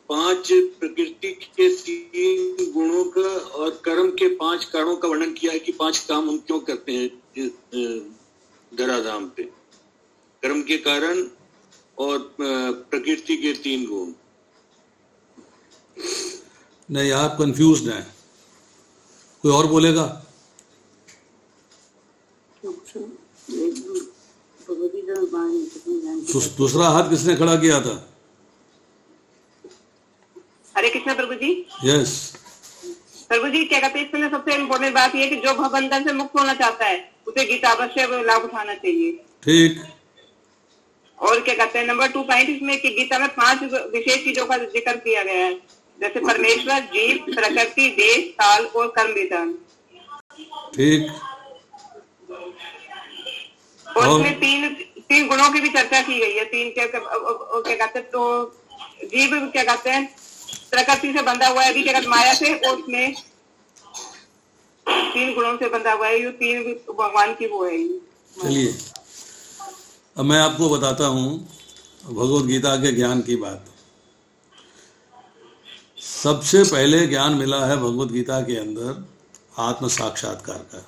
5 प्रकृति के 3 गुणों का और कर्म के 5 कारणों का वर्णन किया है कि 5 काम हम क्यों करते हैं धराधाम पे। कर्म के कारण और प्रकृति के 3 गुण। नहीं, आप कंफ्यूज्ड हैं। कोई और बोलेगा? दूसरा हाथ किसने खड़ा किया था? हरे कृष्ण प्रभु जी। यस प्रभु जी, क्या कहते हैं इसमें सबसे इम्पोर्टेंट बात यह है कि जो भवबंधन से मुक्त होना चाहता है उसे गीता अवश्य लाभ उठाना चाहिए। ठीक। और क्या कहते हैं नंबर 2 पॉइंट इसमें कि गीता में 5 विशेष चीजों का जिक्र किया गया है, जैसे परमेश्वर, जीव, प्रकृति, देश, काल और कर्म विधान। ठीक। और इसमें 3 गुणों की भी चर्चा की गई है। 3 क्या कहते हैं, तो जीव क्या कहते हैं प्रकृति से बंधा हुआ है, अभी क्या कहते माया से, और उसमें 3 गुणों से बंधा हुआ है, ये 3 भगवान की वो है। चलिए अब मैं आपको बताता हूँ भगवत गीता के ज्ञान की बात। सबसे पहले ज्ञान मिला है भगवत गीता के अंदर आत्म साक्षात्कार का।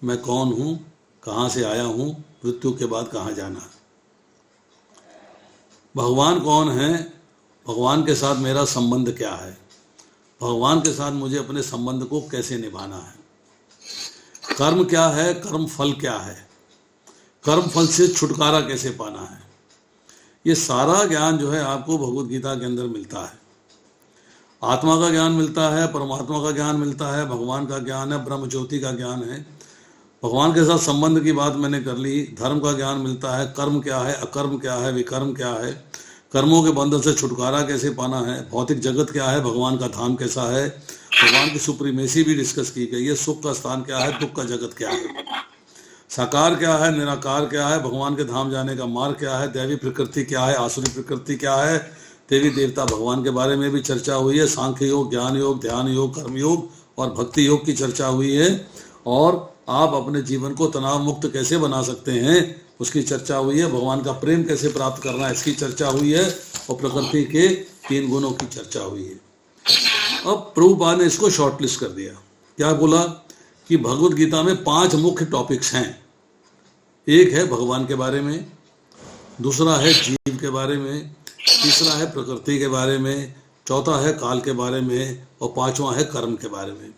मैं कौन हूँ, कहाँ से आया हूँ, मृत्यु के बाद कहाँ जाना है, भगवान कौन है, भगवान के साथ मेरा संबंध क्या है, भगवान के साथ मुझे अपने संबंध को कैसे निभाना है, कर्म क्या है, कर्म फल क्या है, कर्म फल से छुटकारा कैसे पाना है। ये सारा ज्ञान जो है आपको भगवत गीता के अंदर मिलता है। आत्मा का ज्ञान मिलता है, परमात्मा का ज्ञान मिलता है, भगवान का ज्ञान है, ब्रह्म ज्योति का ज्ञान है। भगवान के साथ संबंध की बात मैंने कर ली। धर्म का ज्ञान मिलता है, कर्म क्या है, अकर्म क्या है, विकर्म क्या है, कर्मों के बंधन से छुटकारा कैसे पाना है, भौतिक जगत क्या है, भगवान का धाम कैसा है, भगवान की सुप्रीमेसी भी डिस्कस की गई है, सुख का स्थान क्या है, दुख का जगत क्या है, साकार क्या है, निराकार क्या है, भगवान के धाम जाने का मार्ग क्या है, दैवी प्रकृति क्या है, आसुरी प्रकृति क्या है, देवी देवता भगवान के बारे में भी चर्चा हुई है, सांख्य योग, ज्ञान योग, ध्यान योग, कर्म योग और भक्ति योग की चर्चा हुई है। और आप अपने जीवन को तनाव मुक्त कैसे बना सकते हैं उसकी चर्चा हुई है। भगवान का प्रेम कैसे प्राप्त करना है इसकी चर्चा हुई है, और प्रकृति के 3 गुणों की चर्चा हुई है। अब प्रभुपाद ने इसको शॉर्टलिस्ट कर दिया। क्या बोला कि भगवत गीता में 5 मुख्य टॉपिक्स हैं। एक है भगवान के बारे में, दूसरा है जीव के बारे में, तीसरा है प्रकृति के बारे में, चौथा है काल के बारे में, और 5वां है कर्म के बारे में।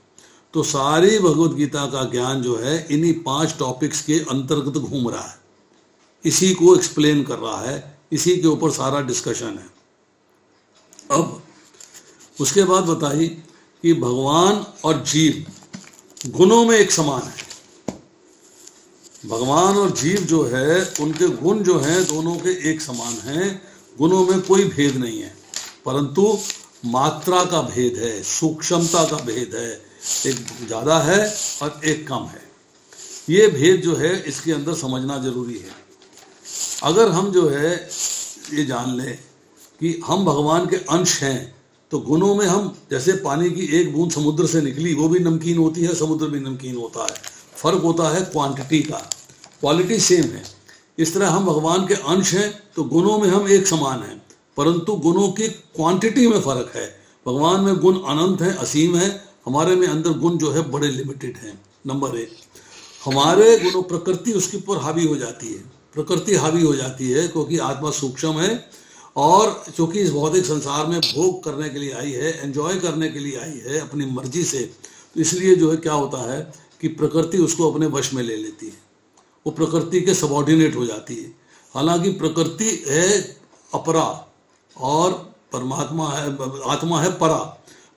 तो सारी भगवत गीता का ज्ञान जो है इन्हीं 5 टॉपिक्स के अंतर्गत घूम रहा है, इसी को एक्सप्लेन कर रहा है, इसी के ऊपर सारा डिस्कशन है। अब उसके बाद बताइए कि भगवान और जीव गुणों में एक समान है। भगवान और जीव जो है उनके गुण जो हैं दोनों के एक समान हैं, गुणों में कोई भेद नहीं है, परंतु मात्रा का भेद है, सूक्ष्मता का भेद है, एक ज़्यादा है और एक कम है। ये भेद जो है इसके अंदर समझना जरूरी है। अगर हम जो है ये जान लें कि हम भगवान के अंश हैं, तो गुणों में हम जैसे पानी की एक बूंद समुद्र से निकली वो भी नमकीन होती है, समुद्र भी नमकीन होता है, फर्क होता है क्वांटिटी का, क्वालिटी सेम है। इस तरह हम भगवान के अंश हैं तो गुणों में हम एक समान हैं, परंतु गुणों की क्वांटिटी में फर्क है। भगवान में गुण अनंत है, असीम है, हमारे में अंदर गुण जो है बड़े लिमिटेड हैं। नंबर 1, हमारे गुणों प्रकृति उसके ऊपर हावी हो जाती है, प्रकृति हावी हो जाती है क्योंकि आत्मा सूक्ष्म है और चूंकि इस भौतिक संसार में भोग करने के लिए आई है, एंजॉय करने के लिए आई है अपनी मर्जी से, तो इसलिए जो है क्या होता है कि प्रकृति उसको अपने वश में ले लेती है, वो प्रकृति के सबऑर्डिनेट हो जाती है। हालांकि प्रकृति है अपरा और परमात्मा है, आत्मा है परा।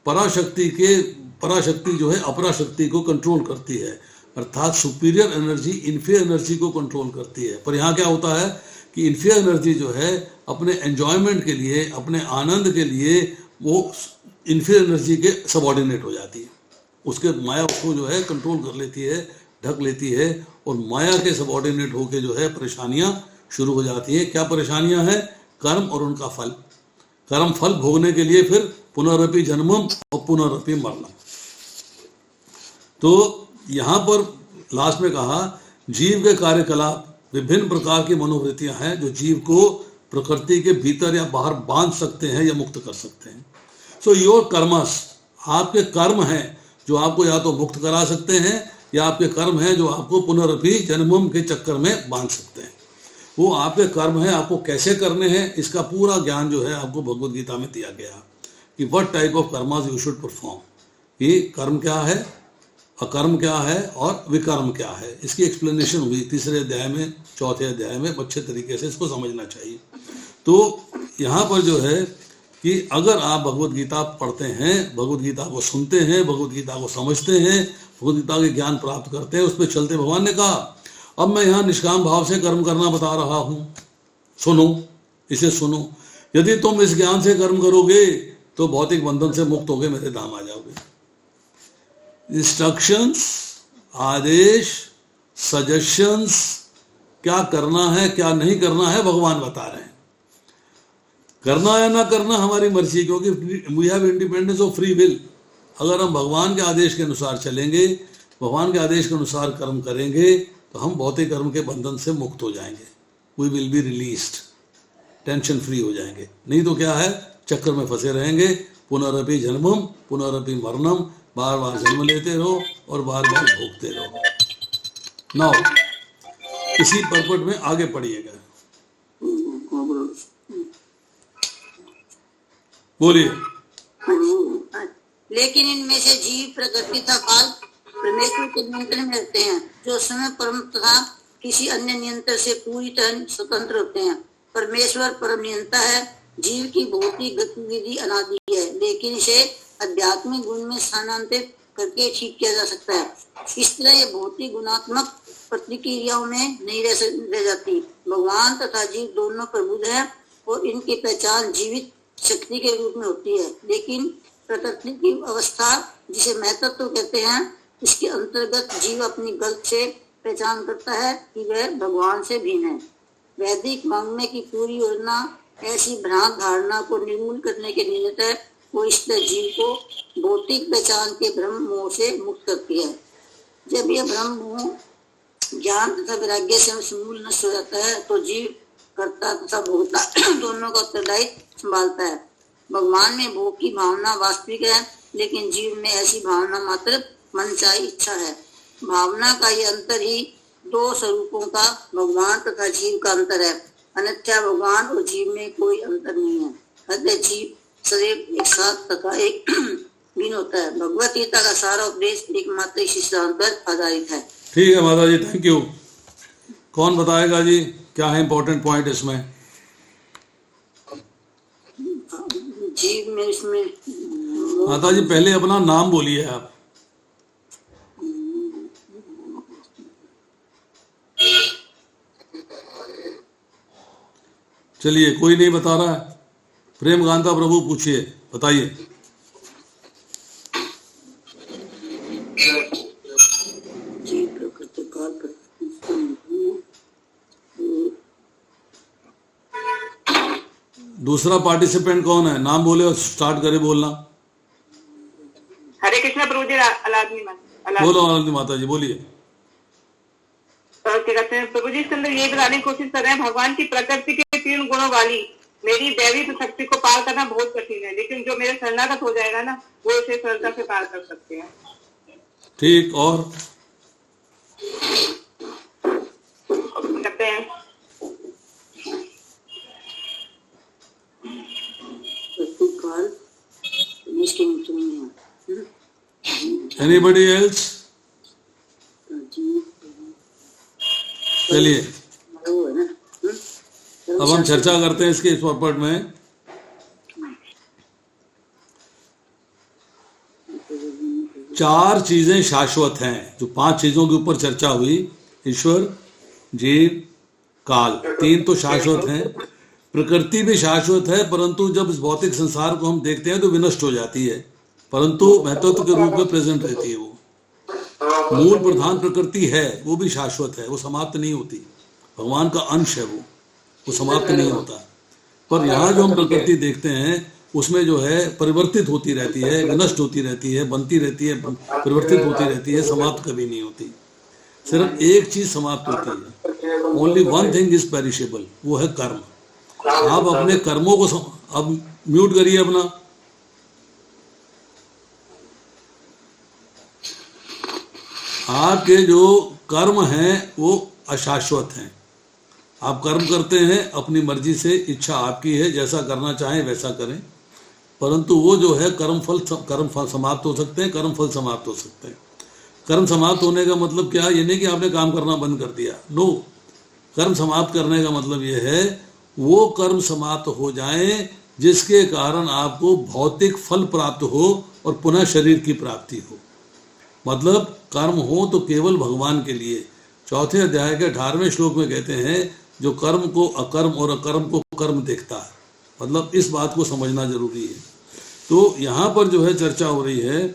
पराशक्ति जो है अपरा शक्ति को कंट्रोल करती है, अर्थात सुपीरियर एनर्जी इन्फीरियर एनर्जी को कंट्रोल करती है। पर यहाँ क्या होता है कि इन्फीरियर एनर्जी जो है अपने एंजॉयमेंट के लिए, अपने आनंद के लिए वो इन्फीरियर एनर्जी के सबऑर्डिनेट हो जाती है, उसके माया उसको जो है कंट्रोल कर लेती है, ढक लेती है, और माया के सबऑर्डिनेट होके जो है परेशानियां शुरू हो जाती हैं। क्या परेशानियां हैं? कर्म और उनका फल। कर्म फल भोगने के लिए फिर पुनरपि जन्मम और पुनरपि मरणम। तो यहाँ पर लास्ट में कहा जीव के कार्यकलाप विभिन्न प्रकार की मनोवृत्तियां हैं जो जीव को प्रकृति के भीतर या बाहर बांध सकते हैं या मुक्त कर सकते हैं। सो योर कर्मस, आपके कर्म हैं जो आपको या तो मुक्त करा सकते हैं या आपके कर्म हैं जो आपको पुनरपि जन्मम के चक्कर में बांध सकते हैं। वो आपके कर्म हैं, आपको कैसे करने हैं इसका पूरा ज्ञान जो है आपको भगवत गीता में दिया गया कि what type of karmas you should perform, कि कर्म क्या है, अकर्म क्या है और विकर्म क्या है। इसकी एक्सप्लेनेशन हुई 3 अध्याय में, 4 अध्याय में, अच्छे तरीके से इसको समझना चाहिए। तो यहाँ पर जो है कि अगर आप भगवत गीता पढ़ते हैं, भगवत गीता को सुनते हैं, भगवत गीता को समझते हैं, भगवत गीता के ज्ञान प्राप्त करते हैं, उस पर चलते, भगवान ने कहा अब मैं यहाँ निष्काम भाव से कर्म करना बता रहा हूँ, सुनो, इसे सुनो। यदि तुम इस ज्ञान से कर्म करोगे तो भौतिक बंधन से मुक्त होकर मेरे धाम आ जाओगे। इंस्ट्रक्शंस, आदेश, सजेशंस, क्या करना है क्या नहीं करना है भगवान बता रहे हैं। करना या ना करना हमारी मर्जी, क्योंकि we have independence of free will. अगर हम भगवान के आदेश के अनुसार चलेंगे, भगवान के आदेश के अनुसार कर्म करेंगे, तो हम भौतिक कर्म के बंधन से मुक्त हो जाएंगे। We will be released, tension free हो जाएंगे। नहीं तो क्या है, चक्कर में फंसे रहेंगे। पुनरअपि जन्मम पुनरअपि मरणम, बार बार जन्म लेते रहो और बार बार भोगते रहो। नाउ इसी पर्पट में आगे पढ़िएगा, बोलिए। लेकिन इनमें से जीव प्रकृति तथा काल परमेश्वर के नियंत्रण में रहते हैं, जो समय परम तथा किसी अन्य नियंत्रण से पूरी तरह स्वतंत्र होते हैं। परमेश्वर परम नियंता है। जीव की भौतिक गतिविधि अनादि है, लेकिन इसे आध्यात्मिक गुण में स्थानांतरित करके ठीक किया जा सकता है। इस तरह ये भौतिक गुणात्मक प्रतिक्रियाओं में नहीं रह जाती। भगवान तथा जीव दोनों प्रबुद्ध हैं और इनकी पहचान जीवित शक्ति के रूप में होती है। लेकिन प्रकृति की अवस्था, जिसे महत्त्व कहते हैं, इसके अंतर्गत जीव अपनी गलत से पहचान करता है कि वह भगवान से भिन्न है। वैदिक मांगने की पूरी योजना ऐसी भ्रांत धारणा को निर्मूल करने के निमित्त है। वो इस तरह जीव को भौतिक पहचान के भ्रम मोह से मुक्त करती है। जब यह भ्रम मोह ज्ञान तथा वैराग्य से समूल नष्ट हो जाता है, तो जीव कर्ता तथा भोक्ता दोनों का उत्तरदायित्व संभालता है। भगवान में भोग की भावना वास्तविक है, लेकिन जीव में ऐसी भावना मात्र मनचाही इच्छा है। भावना का ये अंतर ही दो स्वरूपों का, भगवान तथा जीव का अंतर है। अन्यथा भगवान और जीव में कोई अंतर नहीं है। अतः जीव सदैव एक साथ तथा एक भिन्न होता है। भगवत गीता का सारा उपदेश एकमात्र इस सिद्धांत पर आधारित है। ठीक है माता जी, थैंक यू। कौन बताएगा जी, क्या है इंपॉर्टेंट पॉइंट इसमें? जीव में इसमें माता जी पहले अपना नाम बोलिए आप। चलिए, कोई नहीं बता रहा है। प्रेम कांता प्रभु पूछिए, बताइए। दूसरा पार्टिसिपेंट कौन है? नाम बोले और स्टार्ट करे बोलना। हरे कृष्णा प्रभु जी। बोलो आनंदी माता जी, बोलिए। क्या कहते हैं प्रभु जी, इसके अंदर ये बताने की कोशिश कर रहे हैं, भगवान की प्रकृति के 3 गुणों वाली मेरी दैवी शक्ति को पार करना बहुत कठिन है, लेकिन जो मेरे शरणागत हो जाएगा ना, वो इसे सरलता से पार कर सकते हैं। ठीक, और कहते हैं एनीबडी एल्स? चलिए, अब हम चर्चा करते हैं इसके इस पर्पट में। चार चीजें शाश्वत हैं। जो 5 चीजों के ऊपर चर्चा हुई, ईश्वर, जीव, काल, 3 तो शाश्वत हैं। प्रकृति भी शाश्वत है, परंतु जब इस भौतिक संसार को हम देखते हैं तो विनष्ट हो जाती है, परंतु महत्व के रूप में प्रेजेंट रहती है। वो मूल प्रधान प्रकृति है, वो भी शाश्वत है, वो समाप्त नहीं होती। भगवान का अंश है, वो समाप्त नहीं होता। पर यहाँ जो हम प्रकृति देखते हैं, उसमें जो है परिवर्तित होती रहती है, विनष्ट होती रहती है, बनती रहती है, परिवर्तित होती रहती है, समाप्त कभी नहीं होती। सिर्फ एक चीज समाप्त होती है, only one thing is perishable, वो है कर्म। आप अपने कर्मों को अब म्यूट करिए अपना। आपके जो कर्म हैं वो अशाश्वत हैं। आप कर्म करते हैं अपनी मर्जी से, इच्छा आपकी है, जैसा करना चाहें वैसा करें, परंतु वो जो है कर्म फल समाप्त हो सकते हैं, कर्म फल समाप्त हो सकते हैं। कर्म समाप्त होने का मतलब क्या है? ये नहीं कि आपने काम करना बंद कर दिया, नो। कर्म समाप्त करने का मतलब ये है वो कर्म समाप्त हो जाएं जिसके कारण आपको भौतिक फल प्राप्त हो और पुनः शरीर की प्राप्ति हो। मतलब कर्म हो तो केवल भगवान के लिए। 4थे अध्याय के 18वें श्लोक में कहते हैं, जो कर्म को अकर्म और अकर्म को कर्म देखता है। मतलब इस बात को समझना जरूरी है। तो यहाँ पर जो है चर्चा हो रही है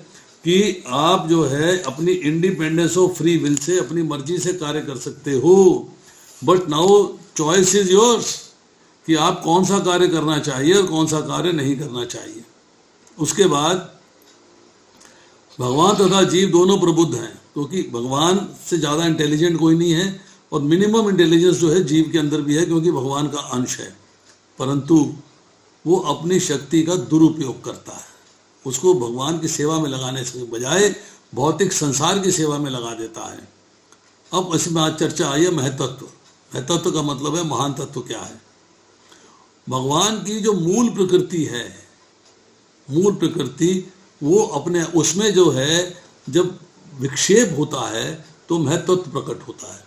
कि आप जो है अपनी independence of free will say, अपनी मर्जी से कार्य कर सकते हो, but now choice is yours. कि आप कौन सा कार्य करना चाहिए और कौन सा कार्य नहीं करना चाहिए। उसके बाद भगवान तथा जीव दोनों प्रबुद्ध हैं, क्योंकि भगवान से ज़्यादा इंटेलिजेंट कोई नहीं है, और मिनिमम इंटेलिजेंस जो है जीव के अंदर भी है, क्योंकि भगवान का अंश है, परंतु वो अपनी शक्ति का दुरुपयोग करता है। उसको भगवान की सेवा में लगाने से बजाय भौतिक संसार की सेवा में लगा देता है। अब इसमें आज चर्चा आई है महतत्व। महतत्व का मतलब है महान तत्व क्या है। भगवान की जो मूल प्रकृति है, मूल प्रकृति, वो अपने उसमें जो है जब विक्षेप होता है तो महतत्व प्रकट होता है।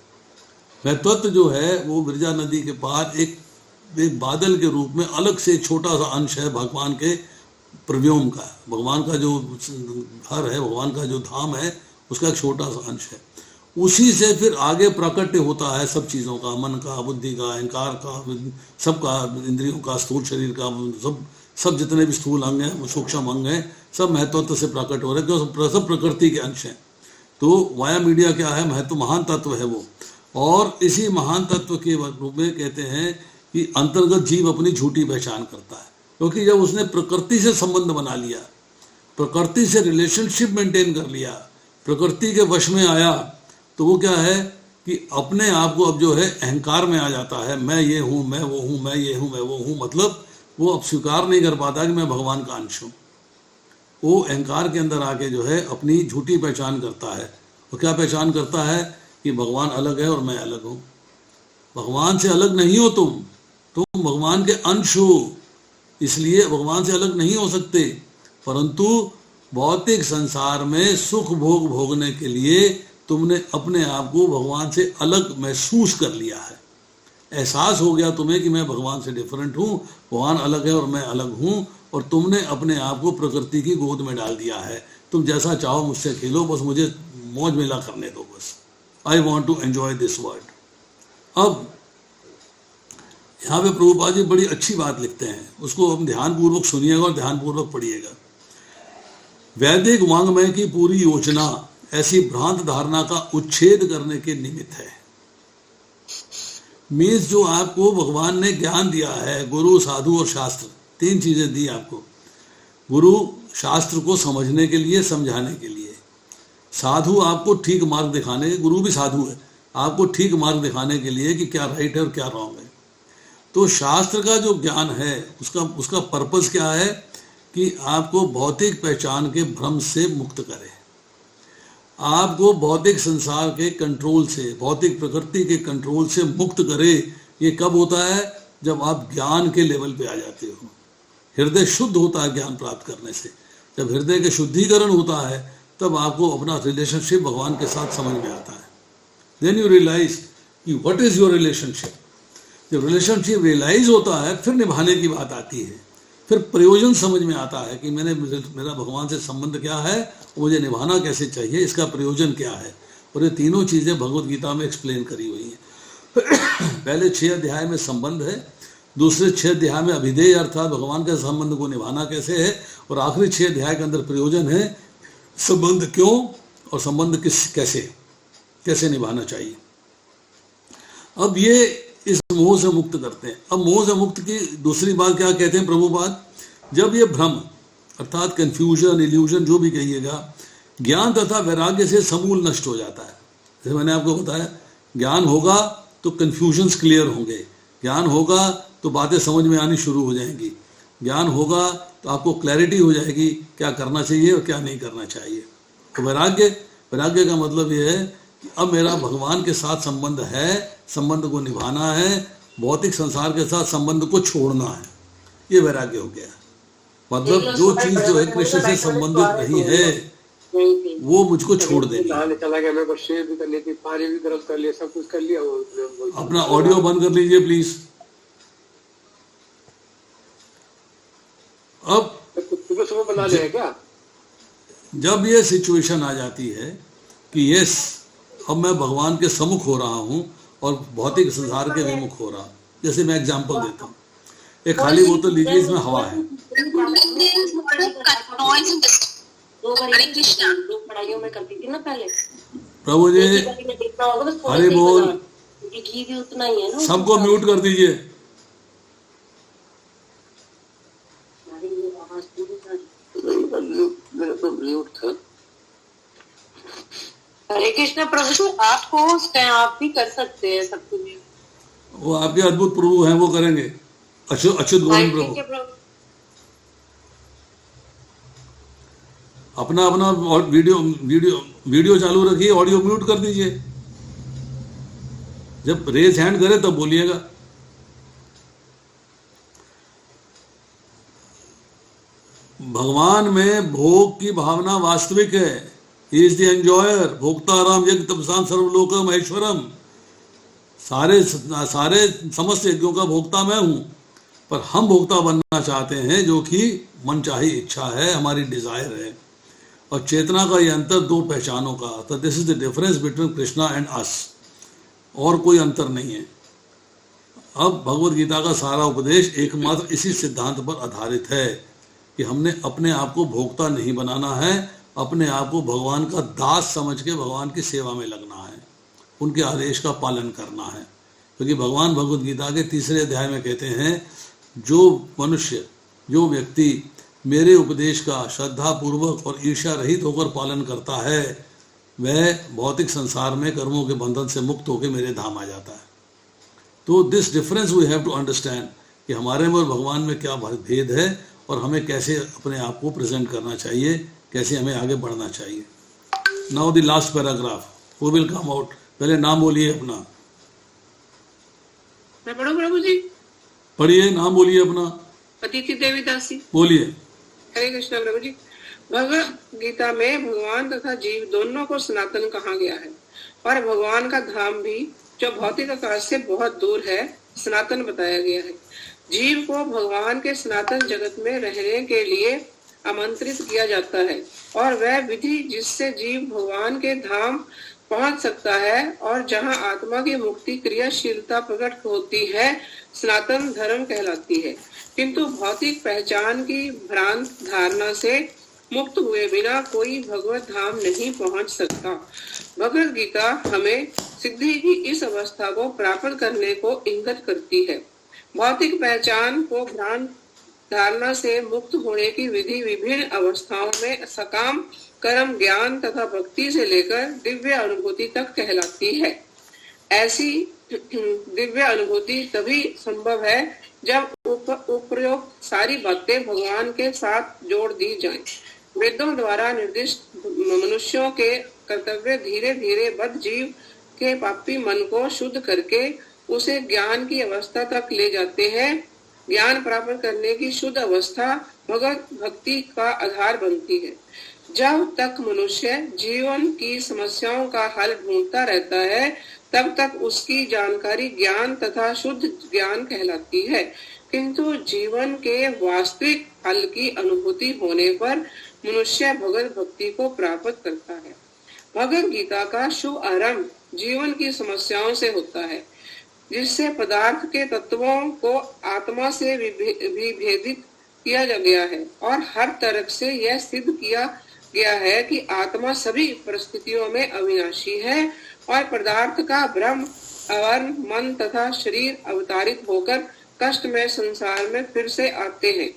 महतत्व जो है वो विरजा नदी के पार एक बादल के रूप में अलग से छोटा सा अंश है भगवान के प्रव्योम का। भगवान का जो घर है, भगवान का जो धाम है, उसका एक छोटा सा अंश है। उसी से फिर आगे प्रकट होता है सब चीज़ों का, मन का, बुद्धि का, अहंकार का, सबका, इंद्रियों का, स्थूल शरीर का, सब जितने भी स्थूल अंग हैं, सूक्ष्म अंग हैं, सब महत्वत्व से प्रकट हो रहे हैं, क्योंकि सब प्रकृति के अंश हैं। तो वाया मीडिया क्या है? महत्व, महान तत्व है वो। और इसी महान तत्व के रूप में कहते हैं कि अंतर्गत जीव अपनी झूठी पहचान करता है, क्योंकि जब उसने प्रकृति से संबंध बना लिया, प्रकृति से रिलेशनशिप मेंटेन कर लिया, प्रकृति के वश में आया, तो वो क्या है कि अपने आप को अब जो है अहंकार में आ जाता है। मैं ये हूँ, मैं वो हूँ, मैं ये हूँ, मैं वो हूँ, मतलब वो अब स्वीकार नहीं कर पाता कि मैं भगवान का अंश हूँ। वो अहंकार के अंदर आके जो है अपनी झूठी पहचान करता है। वो क्या पहचान करता है कि भगवान अलग है और मैं अलग हूँ। भगवान से अलग नहीं हो तुम भगवान के अंश हो, इसलिए भगवान से अलग नहीं हो सकते। परंतु भौतिक संसार में सुख भोग भोगने के लिए तुमने अपने आप को भगवान से अलग महसूस कर लिया है। एहसास हो गया तुम्हें कि मैं भगवान से डिफरेंट हूँ, भगवान अलग है और मैं अलग हूँ, और तुमने अपने आप को प्रकृति की गोद में डाल दिया है। तुम जैसा चाहो मुझसे खेलो, बस मुझे मौज मेला करने दो, बस I want to enjoy this world. अब यहाँ पे प्रभुपाद जी बड़ी अच्छी बात लिखते हैं, उसको हम ध्यानपूर्वक सुनिएगा और ध्यानपूर्वक पढ़िएगा। वैदिक वांग्मय की पूरी योजना ऐसी भ्रांत धारणा का उच्छेद करने के निमित्त है। मीन्स जो आपको भगवान ने ज्ञान दिया है, गुरु, साधु और शास्त्र, तीन चीजें दी आपको। गुरु शास्त्र को समझने के लिए, समझाने के लिए, साधु आपको ठीक मार्ग दिखाने, गुरु भी साधु है, आपको ठीक मार्ग दिखाने के लिए कि क्या राइट है और क्या रॉन्ग है। तो शास्त्र का जो ज्ञान है उसका पर्पस क्या है कि आपको भौतिक पहचान के भ्रम से मुक्त करे, आपको भौतिक संसार के कंट्रोल से, भौतिक प्रकृति के कंट्रोल से मुक्त करे। ये कब होता है? जब आप ज्ञान के लेवल पे आ जाते हो। हृदय शुद्ध होता है ज्ञान प्राप्त करने से। जब हृदय के शुद्धिकरण होता है तब आपको अपना रिलेशनशिप भगवान के साथ समझ में आता है। देन यू रियलाइज कि व्हाट इज योर रिलेशनशिप। जब रिलेशनशिप रियलाइज होता है फिर निभाने की बात आती है, फिर प्रयोजन समझ में आता है कि मेरा भगवान से संबंध क्या है, मुझे निभाना कैसे चाहिए, इसका प्रयोजन क्या है। और ये तीनों चीज़ें भगवत गीता में एक्सप्लेन करी हुई हैं। पहले 6 अध्याय में संबंध है, दूसरे 6 अध्याय में अभिधेय अर्थात भगवान के संबंध को निभाना कैसे है, और आखिरी 6 अध्याय के अंदर प्रयोजन है संबंध क्यों और संबंध कैसे निभाना चाहिए। अब ये इस मोह से मुक्त करते हैं। अब मोह से मुक्त की दूसरी बात क्या कहते हैं प्रभुपाद? जब ये भ्रम अर्थात कंफ्यूजन, इल्यूजन, जो भी कहिएगा, ज्ञान तथा वैराग्य से समूल नष्ट हो जाता है। जैसे मैंने आपको बताया, ज्ञान होगा तो कंफ्यूजन्स क्लियर होंगे, ज्ञान होगा तो बातें समझ में आनी शुरू हो जाएंगी, ज्ञान होगा तो आपको क्लैरिटी हो जाएगी क्या करना चाहिए और क्या नहीं करना चाहिए। तो वैराग्य का मतलब ये है कि अब मेरा भगवान के साथ संबंध है, संबंध को निभाना है, भौतिक संसार के साथ संबंध को छोड़ना है, ये वैराग्य हो गया। मतलब जो चीज जो है कृष्ण से संबंधित नहीं है वो मुझको छोड़ देनी। अपना ऑडियो बंद कर लीजिए प्लीज। अब जब ये सिचुएशन आ जाती है कि यस अब मैं भगवान के सम्मुख हो रहा हूँ और भौतिक संसार के विमुख हो रहा हूँ, जैसे मैं एग्जांपल देता हूँ, एक खाली बोतल लीजिए, इसमें हवा है। प्रभु जी हरि बोल, सबको म्यूट कर दीजिए। कृष्ण प्रभु जी, आप भी कर सकते हैं सब कुछ। वो आपके अद्भुत प्रभु हैं, वो करेंगे। अच्युत गोविंद प्रभु अपना अपना वीडियो चालू रखिए, ऑडियो म्यूट कर दीजिए। जब रेज हैंड करे तब बोलिएगा। भगवान में भोग की भावना वास्तविक है। ही इज द एंजॉयर, भोक्ताराम यज्ञ तपसाम सर्वलोकम ऐश्वरम। सारे समस्त यज्ञों का भोक्ता मैं हूं, पर हम भोक्ता बनना चाहते हैं, जो कि मनचाही इच्छा है, हमारी डिजायर है। और चेतना का ये अंतर दो पहचानों का, तो this is the difference between Krishna and us, और कोई अंतर नहीं है। अब भगवत गीता का सारा उपदेश एकमात्र इसी सिद्धांत पर आधारित है कि हमने अपने आप को भोक्ता नहीं बनाना है, अपने आप को भगवान का दास समझ के भगवान की सेवा में लगना है, उनके आदेश का पालन करना है। क्योंकि भगवान भगवत गीता के 3 अध्याय में कहते हैं, जो व्यक्ति मेरे उपदेश का श्रद्धा पूर्वक और ईर्ष्या रहित होकर पालन करता है, वह भौतिक संसार में कर्मों के बंधन से मुक्त होकर मेरे धाम आ जाता है। तो this difference we have to understand कि हमारे में और भगवान में क्या भेद है, और हमें कैसे अपने आप को प्रेजेंट करना चाहिए, कैसे हमें आगे बढ़ना चाहिए। नाउ द लास्ट पैराग्राफ, वो विल कम आउट। पहले नाम बोलिए अपना। मैं पढ़ूं प्रभु जी? पढ़िए, नाम बोलिए अपना। अदिति देवी दासी। बोलिए। हरे कृष्णा प्रभु जी। भगवत गीता में भगवान तथा जीव दोनों को सनातन कहा गया है, और भगवान का धाम भी, जो भौतिक आकाश से बहुत दूर है, सनातन बताया गया है। जीव को भगवान के सनातन जगत में रहने के लिए आमंत्रित किया जाता है, और वह विधि जिससे जीव भगवान के धाम पहुंच सकता है, और जहां आत्मा की मुक्ति क्रियाशीलता प्रकट होती है, सनातन धर्म कहलाती है। किंतु भौतिक पहचान की भ्रांत धारणा से मुक्त हुए बिना कोई भगवत धाम नहीं पहुंच सकता। भगवत गीता हमें सिद्धि की इस अवस्था को प्राप्त करने को इंगित करती है। भौतिक पहचान को भ्रांत धारणा से मुक्त होने की विधि विभिन्न अवस्थाओं में सकाम कर्म, ज्ञान तथा भक्ति से लेकर दिव्य अनुभूति तक कहलाती है। ऐसी दिव्य अनुभूति तभी संभव है जब उपरोक्त सारी बातें भगवान के साथ जोड़ दी जाएं। वेदों द्वारा निर्दिष्ट मनुष्यों के कर्तव्य धीरे धीरे बद्ध जीव के पापी मन को शुद्ध करके उसे ज्ञान की अवस्था तक ले जाते हैं। ज्ञान प्राप्त करने की शुद्ध अवस्था भगवत भक्ति का आधार बनती है। जब तक मनुष्य जीवन की समस्याओं का हल ढूंढता रहता है, तब तक उसकी जानकारी ज्ञान तथा शुद्ध ज्ञान कहलाती है। किंतु जीवन के वास्तविक हल की अनुभूति होने पर मनुष्य भगवत भक्ति को प्राप्त करता है। भगवत गीता का शुभ आरंभ जीवन की समस्याओं से होता है, जिससे पदार्थ के तत्वों को आत्मा से विभेदित किया गया है, और हर तरफ से यह सिद्ध किया गया है कि आत्मा सभी परिस्थितियों में अविनाशी है, और पदार्थ का ब्रह्म अवर्ण मन तथा शरीर अवतारित होकर कष्ट में संसार में फिर से आते हैं।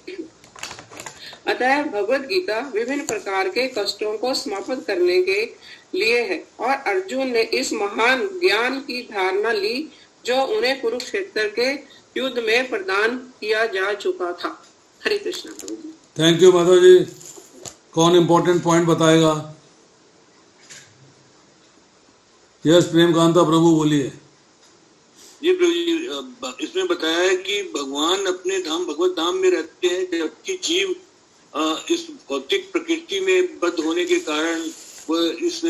अतः भगवत गीता विभिन्न प्रकार के कष्टों को समाप्त करने के लिए है, और अर्जुन ने इस महान ज्ञान की धारणा ली जो उन्हें कुरुक्षेत्र के युद्ध में प्रदान किया जा चुका था। हरे कृष्ण। थैंक यू माता जी। कौन इम्पोर्टेंट पॉइंट बताएगा? यस, प्रेम कांता प्रभु बोलिए। जी प्रभु जी, इसमें बताया है कि भगवान अपने धाम भगवत धाम में रहते हैं, जबकि जीव इस भौतिक प्रकृति में बद्ध होने के कारण वह इस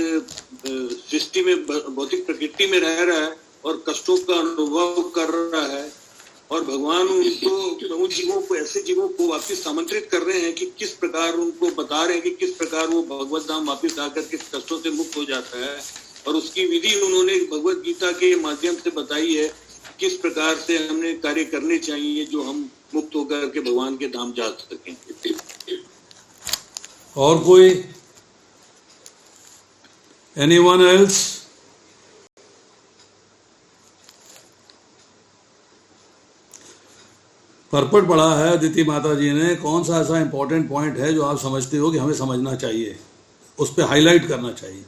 सृष्टि में भौतिक प्रकृति में रह रहा है और कष्टों का अनुभव कर रहा है, और भगवान उन जीवों को, ऐसे जीवों को वापस आमंत्रित कर रहे हैं कि किस प्रकार उनको बता रहे हैं कि किस प्रकार वो भगवत धाम वापस आकर के कष्टों से मुक्त हो जाता है, और उसकी विधि उन्होंने भगवत गीता के माध्यम से बताई है किस प्रकार से हमने कार्य करने चाहिए जो हम मुक्त होकर के भगवान के धाम जा सकें। और कोई? Anyone else? परपट पढ़ा है अदिति माता जी ने, कौन सा ऐसा इंपॉर्टेंट पॉइंट है जो आप समझते हो कि हमें समझना चाहिए, उस पर हाईलाइट करना चाहिए?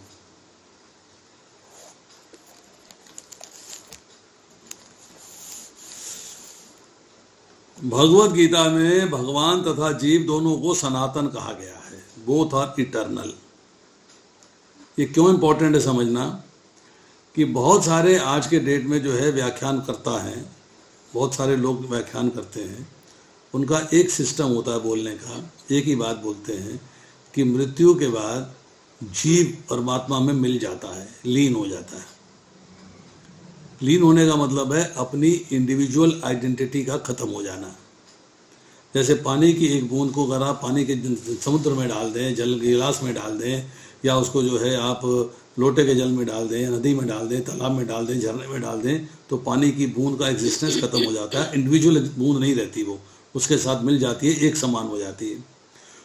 भगवत गीता में भगवान तथा जीव दोनों को सनातन कहा गया है, बोथ आर इटर्नल। ये क्यों इंपॉर्टेंट है समझना कि बहुत सारे आज के डेट में जो है व्याख्यान करता है, बहुत सारे लोग व्याख्यान करते हैं, उनका एक सिस्टम होता है बोलने का, एक ही बात बोलते हैं कि मृत्यु के बाद जीव परमात्मा में मिल जाता है, लीन हो जाता है। लीन होने का मतलब है अपनी इंडिविजुअल आइडेंटिटी का खत्म हो जाना। जैसे पानी की एक बूंद को अगर आप पानी के समुद्र में डाल दें, जल गिलास में डाल दें, या उसको जो है आप लोटे के जल में डाल दें, नदी में डाल दें, तालाब में डाल दें, झरने में डाल दें, तो पानी की बूंद का एग्जिस्टेंस खत्म हो जाता है। इंडिविजुअल बूंद नहीं रहती, वो उसके साथ मिल जाती है, एक समान हो जाती है।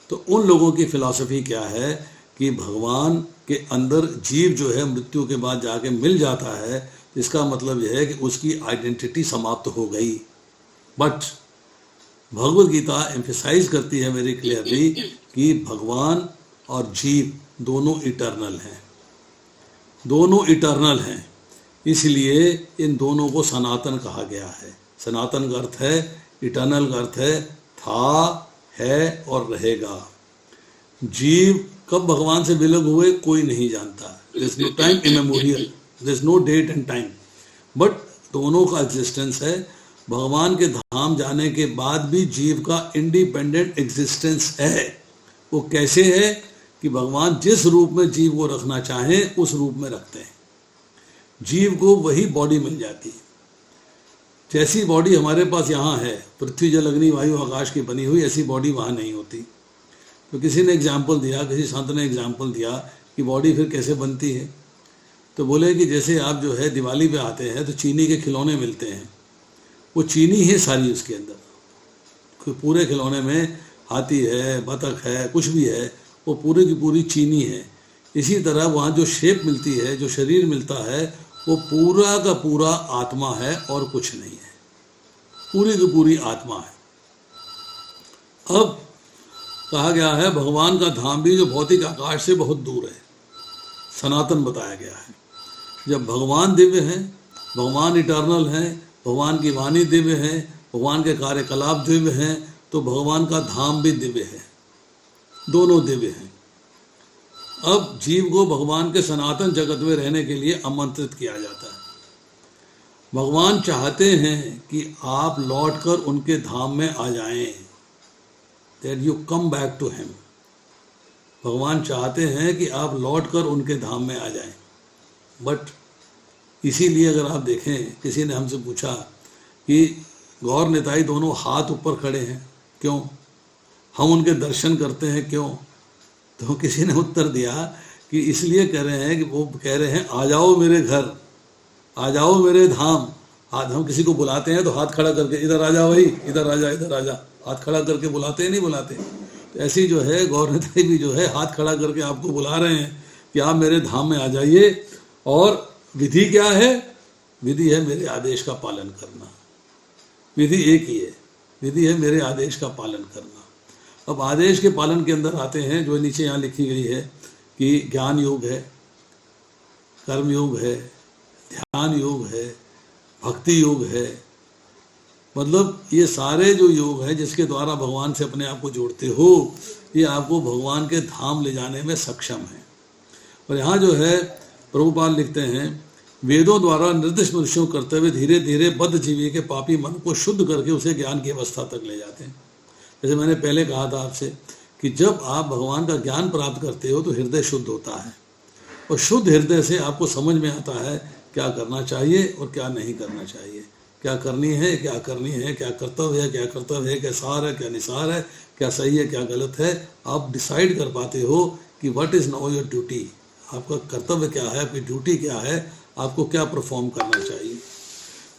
तो उन लोगों की फिलॉसफी क्या है कि भगवान के अंदर जीव जो है मृत्यु के बाद जाके मिल जाता है, इसका मतलब यह है कि उसकी आइडेंटिटी समाप्त हो गई। बट भगवत गीता एम्फेसाइज करती है वेरी क्लियरली कि भगवान और जीव दोनों इटर्नल हैं, दोनों इटर्नल हैं, इसलिए इन दोनों को सनातन कहा गया है। सनातन का अर्थ है, इटर्नल का अर्थ है था, है और रहेगा। जीव कब भगवान से विलग हुए कोई नहीं जानता, there is no time immemorial, there is no date and time, but दोनों का एग्जिस्टेंस है। भगवान के धाम जाने के बाद भी जीव का इंडिपेंडेंट एग्जिस्टेंस है। वो कैसे है कि भगवान जिस रूप में जीव को रखना चाहें उस रूप में रखते हैं, जीव को वही बॉडी मिल जाती है। जैसी बॉडी हमारे पास यहाँ है, पृथ्वी जल अग्नि वायु आकाश की बनी हुई, ऐसी बॉडी वहाँ नहीं होती। तो किसी ने एग्जाम्पल दिया, किसी संत ने एग्जाम्पल दिया कि बॉडी फिर कैसे बनती है, तो बोले कि जैसे आप जो है दिवाली पे आते हैं तो चीनी के खिलौने मिलते हैं, वो चीनी है सारी उसके अंदर, पूरे खिलौने में हाथी है, बतख है, कुछ भी है, वो पूरी की पूरी चीनी है। इसी तरह वहाँ जो शेप मिलती है, जो शरीर मिलता है, वो पूरा का पूरा आत्मा है और कुछ नहीं है, पूरी की पूरी आत्मा है। अब कहा गया है भगवान का धाम भी जो भौतिक आकाश से बहुत दूर है, सनातन बताया गया है। जब भगवान दिव्य हैं, भगवान इटर्नल हैं, भगवान की वाणी दिव्य है, भगवान के कार्यकलाप दिव्य हैं, तो भगवान का धाम भी दिव्य है, दोनों दिव्य हैं। अब जीव को भगवान के सनातन जगत में रहने के लिए आमंत्रित किया जाता है। भगवान चाहते हैं कि आप लौटकर उनके धाम में आ जाएं, that you come back to him। भगवान चाहते हैं कि आप लौटकर उनके धाम में आ जाएं। बट इसीलिए अगर आप देखें, किसी ने हमसे पूछा कि गौर निताई दोनों हाथ ऊपर खड़े हैं क्यों, हम उनके दर्शन करते हैं क्यों, तो किसी ने उत्तर दिया कि इसलिए कह रहे हैं कि वो कह रहे हैं आ जाओ मेरे घर, आ जाओ मेरे धाम। आज हम किसी को बुलाते हैं तो हाथ खड़ा करके इधर आ जा भाई, इधर आ जा, इधर आ जा, हाथ खड़ा करके बुलाते हैं, नहीं बुलाते। तो ऐसी जो है गौर निताई भी जो है हाथ खड़ा करके आपको बुला रहे हैं कि आप मेरे धाम में आ जाइए। और विधि क्या है? विधि है मेरे आदेश का पालन करना। विधि एक ही है, विधि है मेरे आदेश का पालन करना। अब आदेश के पालन के अंदर आते हैं जो नीचे यहाँ लिखी गई है कि ज्ञान योग है, कर्म योग है, ध्यान योग है, भक्ति योग है। मतलब ये सारे जो योग है जिसके द्वारा भगवान से अपने आप को जोड़ते हो, ये आपको भगवान के धाम ले जाने में सक्षम है। और यहाँ जो है प्रभुपाद लिखते हैं, वेदों द्वारा निर्दिष्ट मनुष्यों करते हुए धीरे धीरे बद्ध जीवी के पापी मन को शुद्ध करके उसे ज्ञान की अवस्था तक ले जाते हैं। जैसे मैंने पहले कहा था आपसे कि जब आप भगवान का ज्ञान प्राप्त करते हो तो हृदय शुद्ध होता है, और शुद्ध हृदय से आपको समझ में आता है क्या करना चाहिए और क्या नहीं करना चाहिए, क्या करनी है, क्या करनी है, क्या कर्तव्य है, क्या कर्तव्य है, क्या सार है, क्या निसार है, क्या सही है, क्या गलत है। आप डिसाइड कर पाते हो कि what is now your duty, आपका कर्तव्य क्या है, आपकी ड्यूटी क्या है, आपको क्या परफॉर्म करना चाहिए।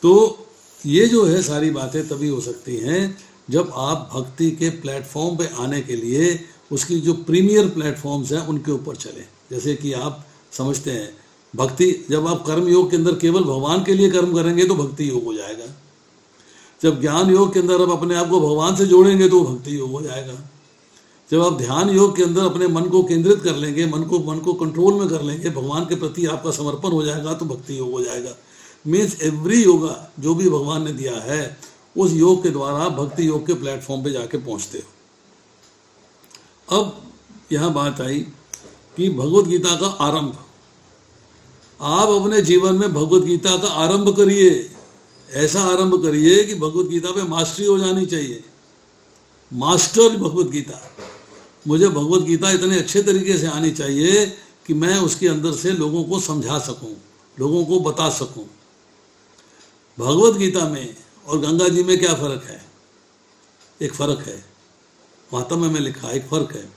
तो ये जो है सारी बातें तभी हो सकती हैं जब आप भक्ति के प्लेटफॉर्म पे आने के लिए उसकी जो प्रीमियर प्लेटफॉर्म्स हैं उनके ऊपर चलें। जैसे कि आप समझते हैं भक्ति, जब आप कर्म योग के अंदर केवल भगवान के लिए कर्म करेंगे तो भक्ति योग हो जाएगा। जब ज्ञान योग के अंदर आप अपने आप को भगवान से जोड़ेंगे तो भक्ति योग हो जाएगा। जब आप ध्यान योग के अंदर अपने मन को केंद्रित कर लेंगे, मन को कंट्रोल में कर लेंगे, भगवान के प्रति आपका समर्पण हो जाएगा तो भक्ति योग हो जाएगा। मीन्स एवरी योगा जो भी भगवान ने दिया है उस योग के द्वारा भक्ति योग के प्लेटफॉर्म पे जाके पहुंचते हो। अब यहां बात आई कि भगवत गीता का आरंभ, आप अपने जीवन में भगवत गीता का आरंभ करिए, ऐसा आरंभ करिए कि भगवत गीता पे मास्टरी हो जानी चाहिए। मास्टर भगवत गीता, मुझे भगवत गीता इतने अच्छे तरीके से आनी चाहिए कि मैं उसके अंदर से लोगों को समझा सकूं, लोगों को बता सकूं। भगवत गीता में और गंगा जी में क्या फर्क है? एक फर्क है, महात्म्य में लिखा एक फर्क है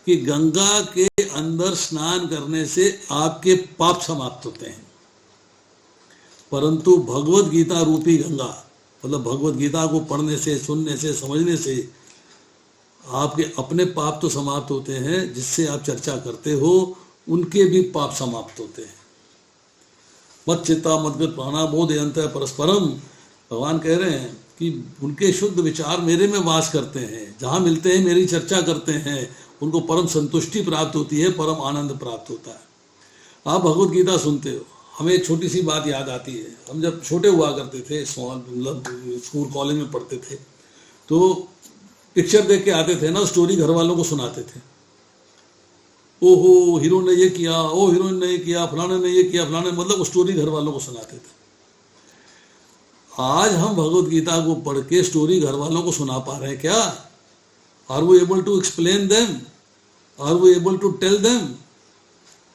कि गंगा के अंदर स्नान करने से आपके पाप समाप्त होते हैं, परंतु भगवत गीता रूपी गंगा, मतलब भगवत गीता को पढ़ने से, सुनने से, समझने से आपके अपने पाप तो समाप्त होते हैं, जिससे आप चर्चा करते हो उनके भी पाप समाप्त होते हैं। मत चित्ता मदगत प्राणा बोधयंत परस्परम, भगवान कह रहे हैं कि उनके शुद्ध विचार मेरे में वास करते हैं, जहाँ मिलते हैं मेरी चर्चा करते हैं, उनको परम संतुष्टि प्राप्त होती है, परम आनंद प्राप्त होता है। आप भगवत गीता सुनते हो, हमें एक छोटी सी बात याद आती है। हम जब छोटे हुआ करते थे, स्कूल कॉलेज में पढ़ते थे, तो पिक्चर देख के आते थे ना, स्टोरी घर वालों को सुनाते थे। ओहो हीरो ने ये किया, ओ हीरोइन ने ये किया, फलाने ने ये किया, फलाने, मतलब स्टोरी घर वालों को सुनाते थे। आज हम भगवत गीता को पढ़ के स्टोरी घर वालों को सुना पा रहे हैं क्या? Are we able to explain them? Are we able to tell them?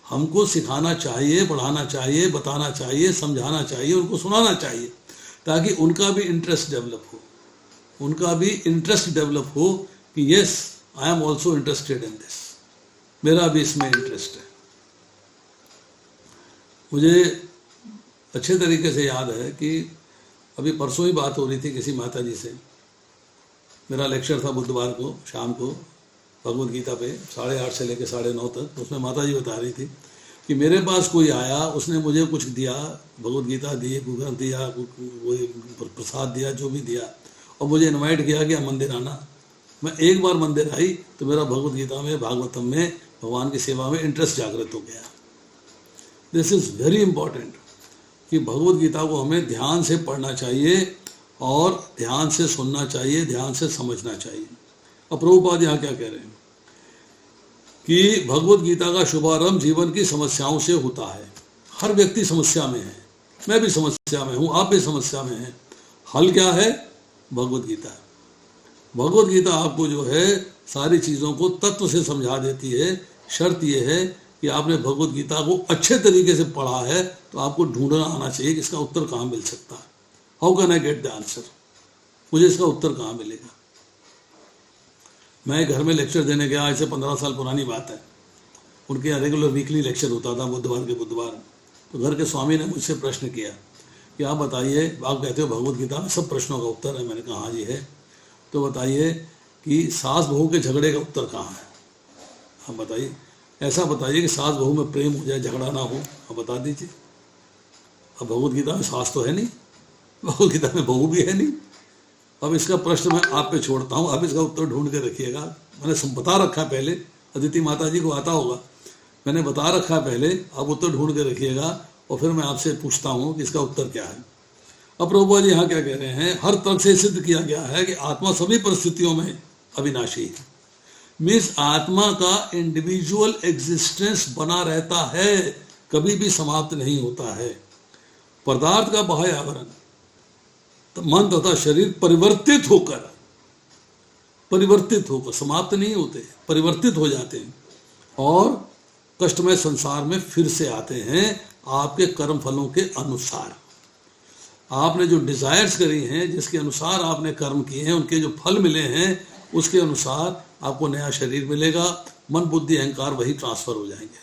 हमको सिखाना चाहिए, पढ़ाना चाहिए, बताना चाहिए, समझाना चाहिए, उनको सुनाना चाहिए, ताकि उनका भी इंटरेस्ट डेवलप हो, उनका भी इंटरेस्ट डेवलप हो कि yes I am also interested in this, मेरा भी इसमें इंटरेस्ट है। मुझे अच्छे तरीके से याद है कि अभी परसों ही बात हो रही थी किसी माता जी से, मेरा लेक्चर था बुधवार को शाम को भगवत गीता पे 8:30 से लेकर 9:30 तक। उसमें माता जी बता रही थी कि मेरे पास कोई आया, उसने मुझे कुछ दिया, भगवत गीता दी, ग्रंथ दिया, प्रसाद दिया, जो भी दिया, और मुझे इनवाइट किया कि आप मंदिर आना। मैं एक बार मंदिर आई तो मेरा भगवत गीता में, भागवतम में, भगवान की सेवा में इंटरेस्ट जागृत हो गया। दिस इज़ वेरी इंपॉर्टेंट कि भगवत गीता को हमें ध्यान से पढ़ना चाहिए और ध्यान से सुनना चाहिए, ध्यान से समझना चाहिए। अब प्रभुपाद यहाँ क्या कह रहे हैं कि भगवत गीता का शुभारंभ जीवन की समस्याओं से होता है। हर व्यक्ति समस्या में है, मैं भी समस्या में हूँ, आप भी समस्या में हैं। हल क्या है? भगवत गीता। भगवत गीता आपको जो है सारी चीज़ों को तत्व से समझा देती है। शर्त यह है कि आपने भगवत गीता को अच्छे तरीके से पढ़ा है, तो आपको ढूंढना आना चाहिए कि इसका उत्तर कहाँ मिल सकता है। How can I get the answer? मुझे इसका उत्तर कहाँ मिलेगा? मैं घर में लेक्चर देने गया, ऐसे 15 साल पुरानी बात है। उनके यहाँ रेगुलर वीकली लेक्चर होता था बुधवार के बुधवार। तो घर के स्वामी ने मुझसे प्रश्न किया कि आप बताइए, आप कहते हो भगवत गीता में सब प्रश्नों का उत्तर है। मैंने कहा हाँ जी है। तो बताइए कि सास बहू के झगड़े का उत्तर कहाँ है? आप बताइए, ऐसा बताइए कि सास बहू में प्रेम हो जाए, झगड़ा ना हो, आप बता दीजिए। अब भगवत गीता में सास तो है नहीं, भगवत गीता में बहू भी है नहीं। अब इसका प्रश्न मैं आप पे छोड़ता हूँ, आप इसका उत्तर ढूंढ के रखिएगा। मैंने बता रखा है पहले, अदिति माता जी को आता होगा, मैंने बता रखा है पहले, आप उत्तर ढूंढ के रखिएगा और फिर मैं आपसे पूछता हूँ कि इसका उत्तर क्या है। अब प्रभुपाद जी यहाँ क्या कह रहे हैं? हर तरह से सिद्ध किया गया है कि आत्मा सभी परिस्थितियों में अविनाशी है। मीन्स आत्मा का इंडिविजुअल एग्जिस्टेंस बना रहता है, कभी भी समाप्त नहीं होता है। पदार्थ का बाह्य आवरण, तो मन तथा शरीर परिवर्तित होकर समाप्त नहीं होते, परिवर्तित हो जाते हैं और कष्टमय संसार में फिर से आते हैं आपके कर्म फलों के अनुसार। आपने जो डिजायर्स करी हैं, जिसके अनुसार आपने कर्म किए हैं, उनके जो फल मिले हैं, उसके अनुसार आपको नया शरीर मिलेगा। मन बुद्धि अहंकार वही ट्रांसफर हो जाएंगे।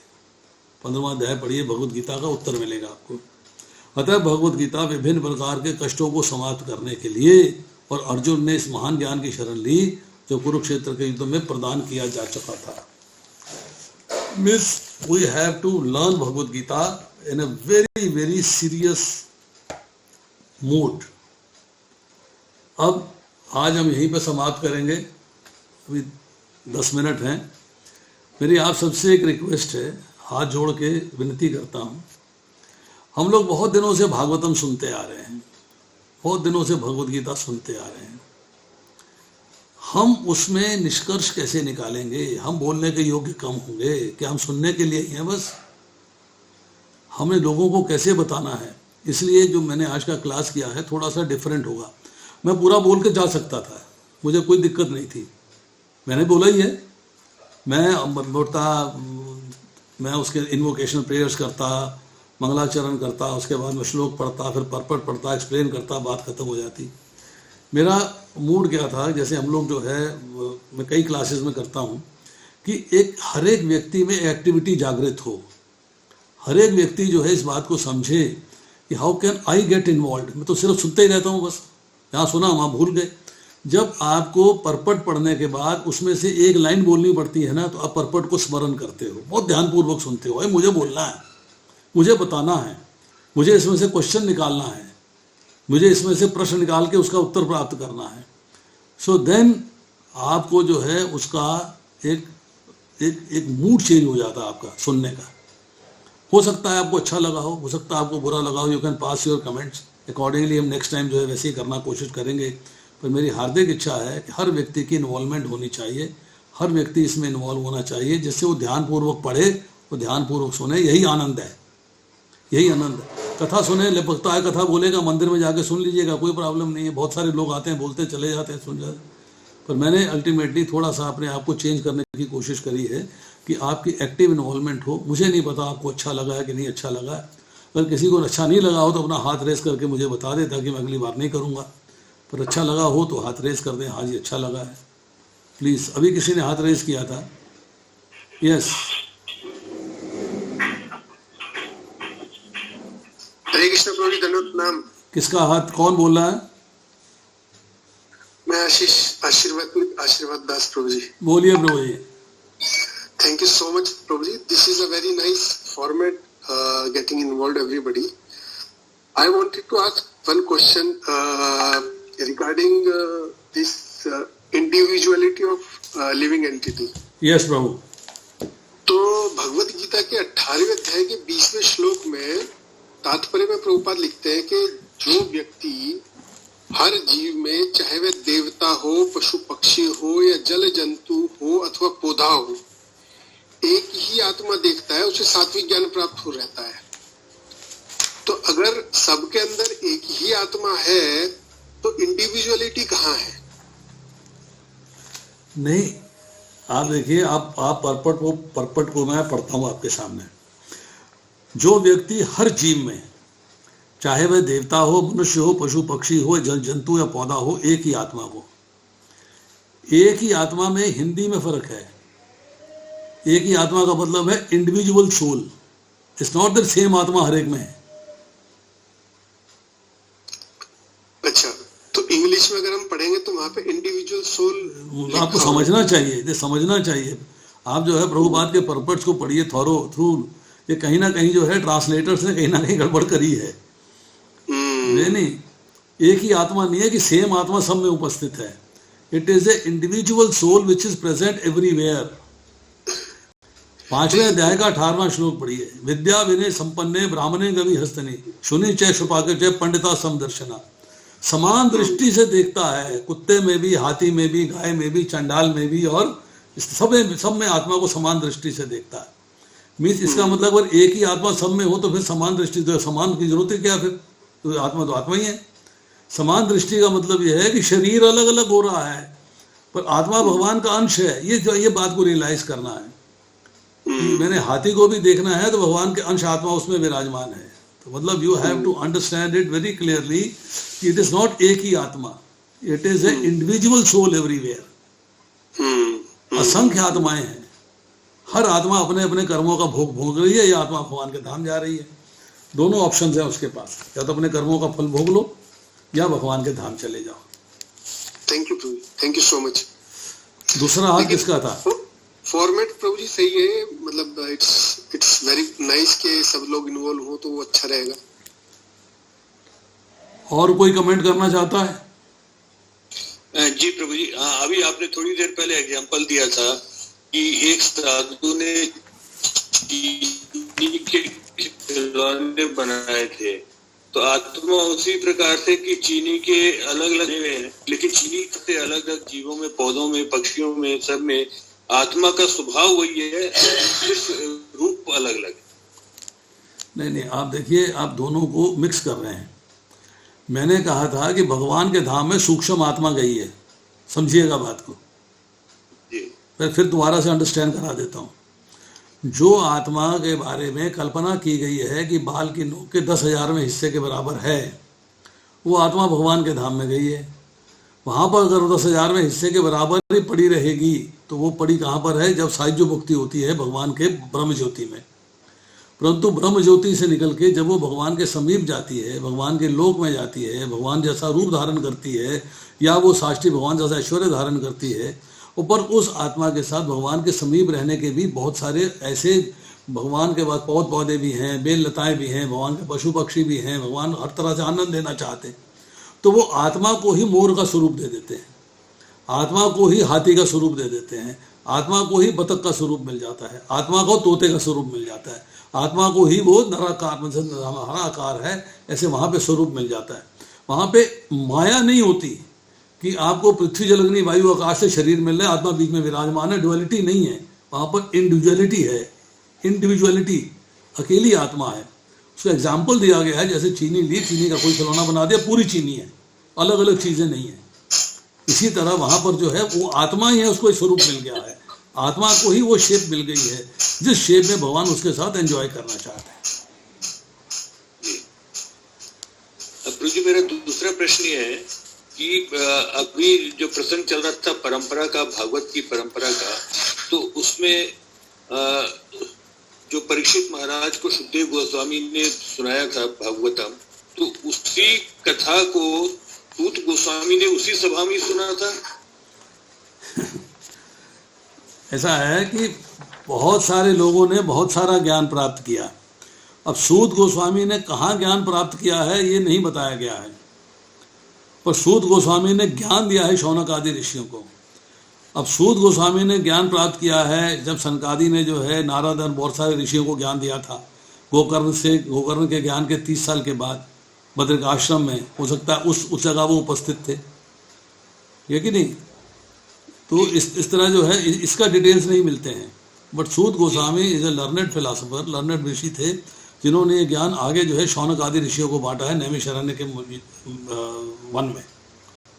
15वां अध्याय पढ़िए, भगवत गीता का उत्तर मिलेगा आपको। अतः भगवत गीता विभिन्न प्रकार के कष्टों को समाप्त करने के लिए, और अर्जुन ने इस महान ज्ञान की शरण ली जो कुरुक्षेत्र के युद्ध में प्रदान किया जा चुका था। Miss, we have to learn Bhagavad Gita in a very very serious mood. अब आज हम यहीं पर समाप्त करेंगे, अभी 10 मिनट हैं। मेरी आप सबसे एक रिक्वेस्ट है, हाथ जोड़ के विनती करता हूँ। हम लोग बहुत दिनों से भागवतम सुनते आ रहे हैं, बहुत दिनों से भगवत गीता सुनते आ रहे हैं, हम उसमें निष्कर्ष कैसे निकालेंगे? हम बोलने के योग्य कम होंगे क्या? हम सुनने के लिए ही हैं बस? हमें लोगों को कैसे बताना है? इसलिए जो मैंने आज का क्लास किया है थोड़ा सा डिफरेंट होगा। मैं पूरा बोल के जा सकता था, मुझे कोई दिक्कत नहीं थी, मैंने बोला ही है। मैं बोलता, मैं उसके इन्वोकेशन प्रेयर्स करता, मंगलाचरण करता, उसके बाद मैं श्लोक पढ़ता, फिर परपट पढ़ता, एक्सप्लेन करता, बात खत्म हो जाती। मेरा मूड क्या था, जैसे हम लोग जो है मैं कई क्लासेस में करता हूँ कि एक हर एक व्यक्ति में एक्टिविटी जागृत हो, हर एक व्यक्ति जो है इस बात को समझे कि how can I get involve. मैं तो सिर्फ सुनते ही रहता हूँ, बस यहाँ सुना वहाँ भूल गए। जब आपको परपट पढ़ने के बाद उसमें से एक लाइन बोलनी पड़ती है ना, तो आप परपट को स्मरण करते हो, बहुत ध्यानपूर्वक सुनते हो, मुझे बोलना है, मुझे बताना है, मुझे इसमें से क्वेश्चन निकालना है, मुझे इसमें से प्रश्न निकाल के उसका उत्तर प्राप्त करना है। सो देन आपको जो है उसका एक मूड चेंज हो जाता है आपका सुनने का। हो सकता है आपको अच्छा लगा हो सकता है आपको बुरा लगा हो, you can pass your comments accordingly. हम नेक्स्ट टाइम जो है वैसे ही करना कोशिश करेंगे, पर मेरी हार्दिक इच्छा है कि हर व्यक्ति की इन्वॉल्वमेंट होनी चाहिए, हर व्यक्ति इसमें इन्वॉल्व होना चाहिए, जिससे वो ध्यानपूर्वक पढ़े, वो ध्यानपूर्वक सुने। यही आनंद है, यही आनंद है। कथा सुने, लपकता है कथा बोलेगा, मंदिर में जाके सुन लीजिएगा, कोई प्रॉब्लम नहीं है। बहुत सारे लोग आते हैं, बोलते चले जाते हैं, सुन जाते हैं। पर मैंने अल्टीमेटली थोड़ा सा अपने आप को चेंज करने की कोशिश करी है कि आपकी एक्टिव इन्वॉल्वमेंट हो। मुझे नहीं पता आपको अच्छा लगा है कि नहीं अच्छा लगा है। अगर किसी को अच्छा नहीं लगा हो तो अपना हाथ रेस करके मुझे बता दे, ताकि मैं अगली बार नहीं करूँगा। पर अच्छा लगा हो तो हाथ रेस कर दें, हाँ जी अच्छा लगा है प्लीज़। अभी किसी ने हाथ रेस किया था, यस। हरे कृष्ण प्रभु जी, धन्यवाद नाम। किसका हाथ, कौन बोल रहा है? मैं आशीष, आशीर्वाद दास प्रभु जी। बोलिए प्रभु जी। Thank you so much, Prabhuji. This is a very nice format, getting involved everybody. I wanted to ask one question regarding this individuality of living entity. Yes, Prabhu. तो भगवत गीता के 18वें अध्याय के 20वें श्लोक में तात्पर्य में प्रभुपाद लिखते हैं कि जो व्यक्ति हर जीव में, चाहे वह देवता हो, पशु पक्षी हो, या जल जंतु हो अथवा पौधा हो, एक ही आत्मा देखता है, उसे सात्विक ज्ञान प्राप्त हो रहता है। तो अगर सबके अंदर एक ही आत्मा है तो इंडिविजुअलिटी कहाँ है? नहीं, आप देखिए, आप परपट को मैं पढ़ता हूं आपके सामने। जो व्यक्ति हर जीव में, चाहे वह देवता हो, मनुष्य हो, पशु पक्षी हो, जल जंतु या पौधा हो, एक ही आत्मा को, एक ही आत्मा में हिंदी में फर्क है। एक ही आत्मा का मतलब है individual soul. It's not the same आत्मा हर एक में है। अच्छा, तो इंग्लिश में अगर हम पढ़ेंगे तो वहां पे इंडिविजुअल सोल आपको समझना चाहिए, समझना चाहिए। आप जो है प्रभुपाद के परपट्स को पढ़िए थ्रू। ये कहीं ना कहीं जो है ट्रांसलेटर्स ने कहीं ना कहीं गड़बड़ करी है। नहीं, एक ही आत्मा नहीं है कि सेम आत्मा सब में उपस्थित है। It is a individual soul which is present everywhere. 5वें अध्याय का 18वां श्लोक पढ़िए। विद्या विनय संपन्ने ब्राह्मणे गवि हस्तनी सुनि च शुपाके च पंडिता समदर्शना। समान दृष्टि से देखता है, कुत्ते में भी, हाथी में भी, गाय में भी, चंडाल में भी, और सब में आत्मा को समान दृष्टि से देखता है। मीन्स इसका मतलब अगर एक ही आत्मा सब में हो तो फिर समान दृष्टि, तो समान की जरूरत है क्या? फिर तो आत्मा ही है। समान दृष्टि का मतलब यह है कि शरीर अलग अलग हो रहा है पर आत्मा भगवान का अंश है। ये बात को रियलाइज करना है। मैंने हाथी को भी देखना है तो भगवान के अंश आत्मा उसमें विराजमान है। तो मतलब you have to understand it very clearly कि इट इज नॉट एक ही आत्मा, it is a individual soul everywhere. असंख्य आत्माएं हैं, हर आत्मा अपने अपने कर्मों का भोग रही है, या आत्मा भगवान के धाम जा रही है। दोनों ऑप्शन है उसके पास, या तो अपने कर्मों का फल भोग लो या भगवान के धाम चले जाओ। Thank you so much. दूसरा हाथ किसका था? फॉर्मेट प्रभु जी सही है, मतलब इट्स वेरी नाइस के सब लोग इन्वॉल्व हो तो वो अच्छा रहेगा। और कोई कमेंट करना चाहता है? जी प्रभु जी, अभी आपने थोड़ी देर पहले एग्जांपल दिया था कि एक साधु ने खिलौने बनाए थे तो आत्मा उसी प्रकार से कि चीनी के अलग अलग हैं, लेकिन चीनी से अलग अलग जीवों में, पौधों में, पक्षियों में, सब में आत्मा का स्वभाव वही है, सिर्फ रूप अलग अलग। नहीं, आप देखिए, आप दोनों को मिक्स कर रहे हैं। मैंने कहा था कि भगवान के धाम में सूक्ष्म आत्मा गई है, समझिएगा बात को। फिर दोबारा से अंडरस्टैंड करा देता हूँ। जो आत्मा के बारे में कल्पना की गई है कि बाल की नोक के 10,000वें हिस्से के बराबर है, वो आत्मा भगवान के धाम में गई है। वहाँ पर अगर 10,000वें हिस्से के बराबर ही पड़ी रहेगी तो वो पड़ी कहाँ पर है? जब साहित्य मुक्ति होती है भगवान के ब्रह्म ज्योति में। परंतु ब्रह्म ज्योति से निकल के जब वो भगवान के समीप जाती है, भगवान के लोक में जाती है, भगवान जैसा रूप धारण करती है, या वो साष्टी भगवान जैसा ऐश्वर्य धारण करती है, ऊपर उस आत्मा के साथ भगवान के समीप रहने के भी बहुत सारे ऐसे भगवान के पास पौध पौधे भी हैं, बेल लताएं भी हैं, भगवान के पशु पक्षी भी हैं, भगवान हर तरह से आनंद लेना चाहते हैं। तो वो आत्मा को ही मोर का स्वरूप दे देते हैं, आत्मा को ही हाथी का स्वरूप दे देते हैं, आत्मा को ही बतख का स्वरूप मिल जाता है, आत्मा को तोते का स्वरूप मिल जाता है, आत्मा को ही वो नराकार मतलब हरा आकार है ऐसे वहाँ पे स्वरूप मिल जाता है। वहाँ पे माया नहीं होती कि आपको पृथ्वी जल अग्नि वायु आकाश से शरीर मिल रहा है, आत्मा बीच में विराजमान है, डुअलिटी नहीं है। वहाँ पर इंडिविजुअलिटी है, इंडिविजुअलिटी, अकेली आत्मा है। उसका एग्जाम्पल दिया गया है, जैसे चीनी ली, चीनी का कोई खिलौना बना दिया, पूरी चीनी है, अलग अलग चीज़ें नहीं है। इसी तरह वहाँ पर जो है वो आत्मा ही है, उसको स्वरूप मिल गया है, आत्मा को ही वो शेप मिल गई है जिस शेप में भगवान उसके साथ एंजॉय करना चाहते हैं। प्रभु जी, मेरा दूसरा प्रश्न ये है कि अभी जो प्रसंग चल रहा था परंपरा का, भागवत की परंपरा का, तो उसमें जो परीक्षित महाराज को सुखदेव गोस्वामी ने सुनाया था भागवतम, तो उसी कथा को सूत गोस्वामी ने उसी सभा में सुना था। ऐसा है कि बहुत सारे लोगों ने बहुत सारा ज्ञान प्राप्त किया। अब सूत गोस्वामी ने कहाँ ज्ञान प्राप्त किया है ये नहीं बताया गया है, पर सूत गोस्वामी ने ज्ञान दिया है शौनक आदि ऋषियों को। अब सूत गोस्वामी ने ज्ञान प्राप्त किया है जब सनकादि ने जो है नारद और बहुत सारे ऋषियों को ज्ञान दिया था, गोकर्ण के ज्ञान के 30 साल के बाद बद्रिक आश्रम में, हो सकता है उस जगह वो उपस्थित थे, ये कि नहीं? तो इस तरह जो है इसका डिटेल्स नहीं मिलते हैं। But Suta Goswami is a learned philosopher, learned ऋषि थे जिन्होंने ये ज्ञान आगे जो है शौनक आदि ऋषियों को बांटा है नैमिषारण्य के वन में,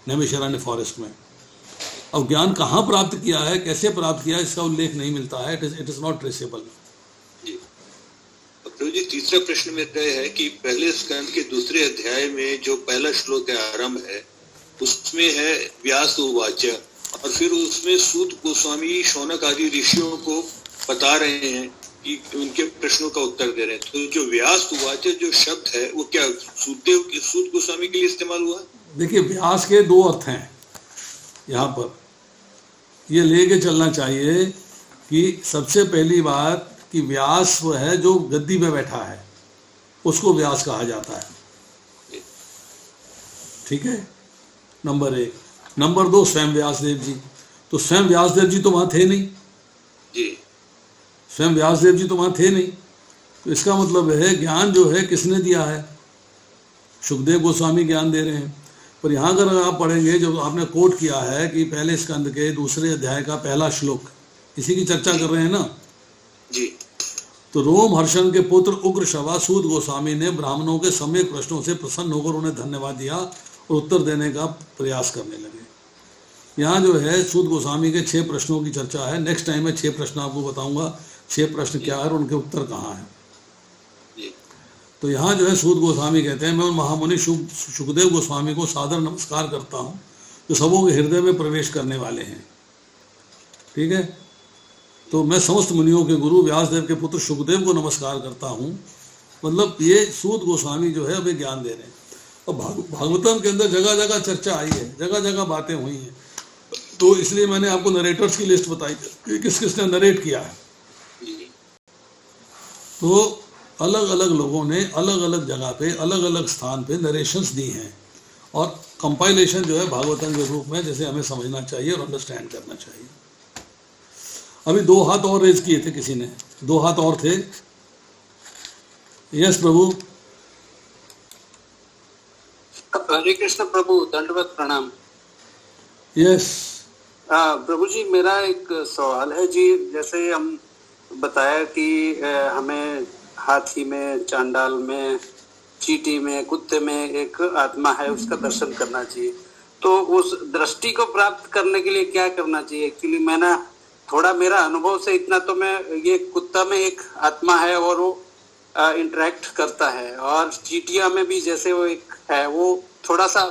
नैमिषारण्य फॉरेस्ट में। अब ज्ञान कहाँ प्राप्त किया है, कैसे प्राप्त किया है, इसका उल्लेख नहीं मिलता है। It is not traceable. प्रभु जी, तीसरा प्रश्न मेरा है कि पहले स्कंद के दूसरे अध्याय में जो पहला श्लोक का आरंभ है उसमें है व्यास उवाच, और फिर उसमें सूत गोस्वामी शौनक आदि ऋषियों को बता रहे हैं कि उनके प्रश्नों का उत्तर दे रहे हैं। तो जो व्यास उवाच जो शब्द है वो क्या सूत गोस्वामी के लिए इस्तेमाल हुआ? देखिए, व्यास के दो अर्थ हैं यहाँ पर, ये लेके चलना चाहिए कि सबसे पहली बात कि व्यास वो है जो गद्दी में बैठा है, उसको व्यास कहा जाता है, ठीक है, नंबर 1। नंबर 2, स्वयं व्यासदेव जी। तो स्वयं व्यासदेव जी तो वहाँ थे नहीं जी, स्वयं व्यासदेव जी तो वहाँ थे नहीं। तो इसका मतलब है ज्ञान जो है किसने दिया है? सुखदेव गोस्वामी ज्ञान दे रहे हैं। पर यहाँ अगर आप पढ़ेंगे, जो आपने कोट किया है कि पहले स्कंद के दूसरे अध्याय का पहला श्लोक, इसी की चर्चा कर रहे हैं ना जी। तो रोम हर्षण के पुत्र उग्र शवा सूत गोस्वामी ने ब्राह्मणों के सम्यक प्रश्नों से प्रसन्न होकर उन्हें धन्यवाद दिया और उत्तर देने का प्रयास करने लगे। यहाँ जो है सूत गोस्वामी के 6 प्रश्नों की चर्चा है। नेक्स्ट टाइम में 6 प्रश्न आपको बताऊंगा, 6 प्रश्न क्या है और उनके उत्तर कहाँ हैं। तो यहाँ जो है सूत गोस्वामी कहते हैं, मैं उन महामुनि सुखदेव गोस्वामी को सादर नमस्कार करता हूँ जो सबों के हृदय में प्रवेश करने वाले हैं, ठीक है। तो मैं समस्त मुनियों के गुरु व्यासदेव के पुत्र सुखदेव को नमस्कार करता हूँ। मतलब ये सूत गोस्वामी जो है अभी ज्ञान दे रहे हैं। और भागवतम के अंदर जगह जगह चर्चा आई है, जगह जगह बातें हुई हैं, तो इसलिए मैंने आपको नरेटर्स की लिस्ट बताई कि किस किसने नरेट किया है। तो अलग अलग लोगों ने अलग अलग जगह पे अलग अलग स्थान पे नरेशंस दी हैं और कंपाइलेशन जो है भागवतम के रूप में जैसे हमें समझना चाहिए और अंडरस्टैंड करना चाहिए। अभी 2 हाथ और रेज किए थे किसी ने, 2 हाथ और थे। यस प्रभु। हरे कृष्ण प्रभु, दंडवत प्रणाम। यस प्रभु जी, मेरा एक सवाल है जी। जैसे हम बताया कि हमें हाथी में, चांडाल में, चींटी में, कुत्ते में एक आत्मा है, उसका दर्शन करना चाहिए। तो उस दृष्टि को प्राप्त करने के लिए क्या करना चाहिए? एक्चुअली मैंने थोड़ा, मेरा अनुभव से इतना तो मैं, ये कुत्ता में एक आत्मा है और वो इंटरेक्ट करता है, और चींटिया में भी जैसे वो एक है, वो थोड़ा सा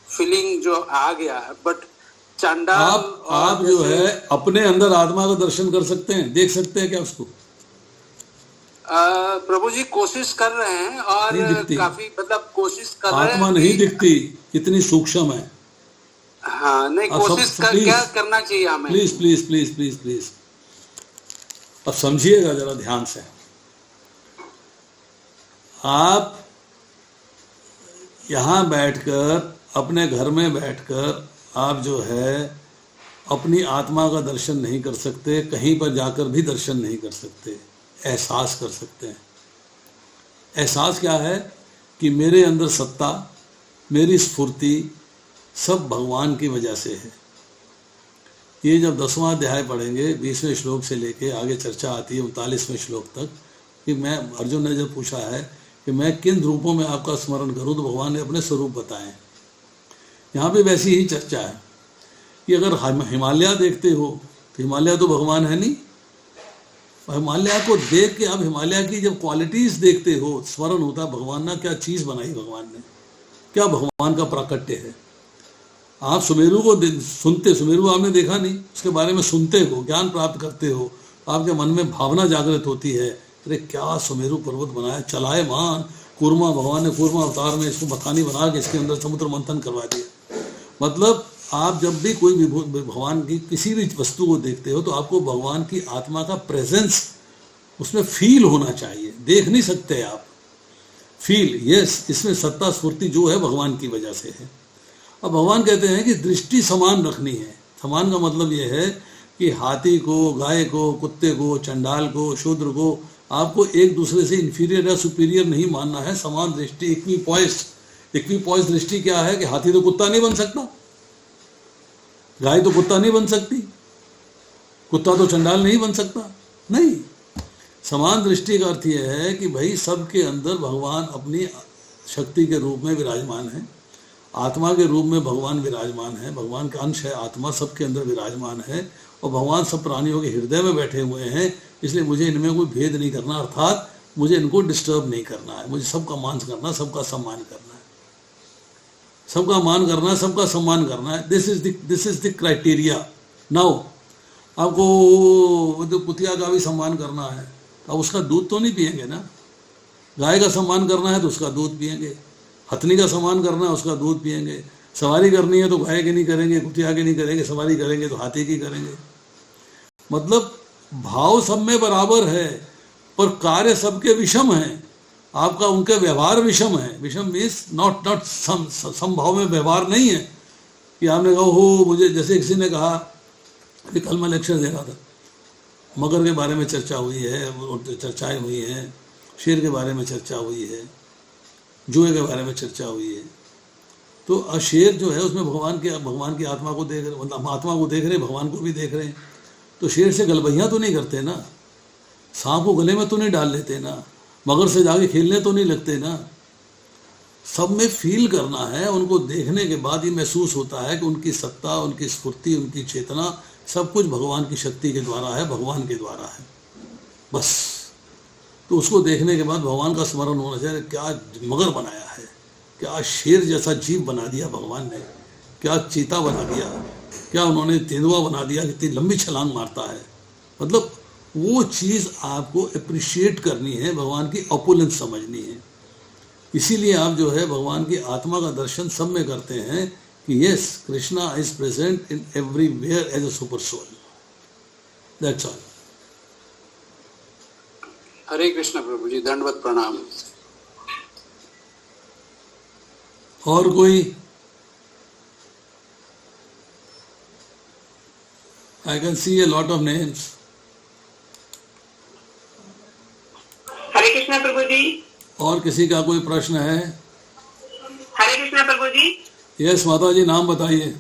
फीलिंग जो आ गया है। बट चांडाल, आप जो है अपने अंदर आत्मा का दर्शन कर सकते हैं, देख सकते हैं क्या उसको? प्रभु जी कोशिश कर रहे हैं, और काफी मतलब कोशिश कर रहे हैं। आत्मा नहीं दिखती, कितनी सूक्ष्म है। हाँ, नहीं, कोशिश क्या करना चाहिए हमें? Please please please please please अब समझिएगा जरा ध्यान से। आप यहां बैठकर, अपने घर में बैठकर आप जो है अपनी आत्मा का दर्शन नहीं कर सकते, कहीं पर जाकर भी दर्शन नहीं कर सकते, एहसास कर सकते हैं। एहसास क्या है कि मेरे अंदर सत्ता, मेरी स्फूर्ति सब भगवान की वजह से है। ये जब 10वां अध्याय पढ़ेंगे, 20वें श्लोक से लेके आगे चर्चा आती है 39वें श्लोक तक, कि मैं, अर्जुन ने जब पूछा है कि मैं किन रूपों में आपका स्मरण करूं, तो भगवान ने अपने स्वरूप बताए। यहाँ पे वैसी ही चर्चा है कि अगर हिमालय देखते हो तो हिमालय तो भगवान है नहीं। हिमालय को देख के आप हिमालय की जब क्वालिटीज देखते हो, स्मरण होता है भगवान ने क्या चीज बनाई, भगवान ने क्या, भगवान का प्राकट्य है। आप सुमेरु को सुनते, सुमेरु आपने देखा नहीं, उसके बारे में सुनते हो, ज्ञान प्राप्त करते हो, आपके मन में भावना जागृत होती है, अरे क्या सुमेरु पर्वत बनाया, चलाए मान कूर्मा, भगवान ने कूर्मा अवतार में इसको मखानी बना के इसके अंदर समुद्र मंथन करवा दिया। मतलब आप जब भी कोई भगवान की किसी भी वस्तु को देखते हो तो आपको भगवान की आत्मा का प्रेजेंस उसमें फील होना चाहिए, देख नहीं सकते आप, फील। यस, इसमें सत्ता स्फूर्ति जो है भगवान की वजह से है। अब भगवान कहते हैं कि दृष्टि समान रखनी है। समान का मतलब ये है कि हाथी को, गाय को, कुत्ते को, चंडाल को, शूद्र को आपको एक दूसरे से इंफीरियर या सुपीरियर नहीं मानना है। समान दृष्टि, इक्विपॉइस दृष्टि क्या है कि हाथी तो कुत्ता नहीं बन सकता, गाय तो कुत्ता नहीं बन सकती, कुत्ता तो चंडाल नहीं बन सकता। नहीं, समान दृष्टि का अर्थ यह है कि भाई सबके अंदर भगवान अपनी शक्ति के रूप में विराजमान है, आत्मा के रूप में भगवान विराजमान है, भगवान का अंश है आत्मा, सबके अंदर विराजमान है, और भगवान सब प्राणियों के हृदय में बैठे हुए हैं। इसलिए मुझे इनमें कोई भेद नहीं करना, अर्थात मुझे इनको डिस्टर्ब नहीं करना है, मुझे सबका मान करना, सबका सम्मान करना है, सबका मान करना है, सबका सम्मान करना है। This is the criteria. Now आपको तो कुतिया का भी सम्मान करना है, अब उसका दूध तो नहीं पिएंगे ना। गाय का सम्मान करना है तो उसका दूध पिएंगे, हथनी का सम्मान करना है उसका दूध पिएंगे, सवारी करनी है तो गाय की नहीं करेंगे, कुतिया की नहीं करेंगे, सवारी करेंगे तो हाथी की करेंगे। मतलब भाव सब में बराबर है, पर कार्य सबके विषम है। आपका उनके व्यवहार विषम है। विषम मीन्स नॉट समभाव में व्यवहार नहीं है कि आपने कहा हो मुझे, जैसे किसी ने कहा कि कल मैं लेक्चर दे रहा था, मगर के बारे में चर्चा हुई है, चर्चाएं हुई हैं, शेर के बारे में चर्चा हुई है, जुए के बारे में चर्चा हुई है। तो शेर जो है उसमें भगवान की आत्मा को देख रहे, मतलब आत्मा को देख रहे, भगवान को भी देख रहे हैं। तो शेर से गलबैया तो नहीं करते ना, सांप को गले में तो नहीं डाल लेते ना, मगर से जाके खेलने तो नहीं लगते ना। सब में फील करना है, उनको देखने के बाद ही महसूस होता है कि उनकी सत्ता, उनकी स्फूर्ति, उनकी चेतना सब कुछ भगवान की शक्ति के द्वारा है, भगवान के द्वारा है, बस। तो उसको देखने के बाद भगवान का स्मरण होना चाहिए, क्या मगर बनाया है, क्या शेर जैसा जीव बना दिया भगवान ने, क्या चीता बना दिया, क्या उन्होंने तेंदुआ बना दिया, कितनी लंबी छलांग मारता है। मतलब वो चीज़ आपको अप्रिशिएट करनी है, भगवान की ऑपुलेंस समझनी है। इसीलिए आप जो है भगवान की आत्मा का दर्शन सब में करते हैं कि yes, Krishna is present in everywhere as a super soul. That's all. Hare Krishna प्रभु जी, दंडवत प्रणाम। और कोई? I can see a lot of names. हरे कृष्ण प्रभु जी। और किसी का कोई प्रश्न है? हरे कृष्ण प्रभु जी। यस माता जी, नाम बताइए।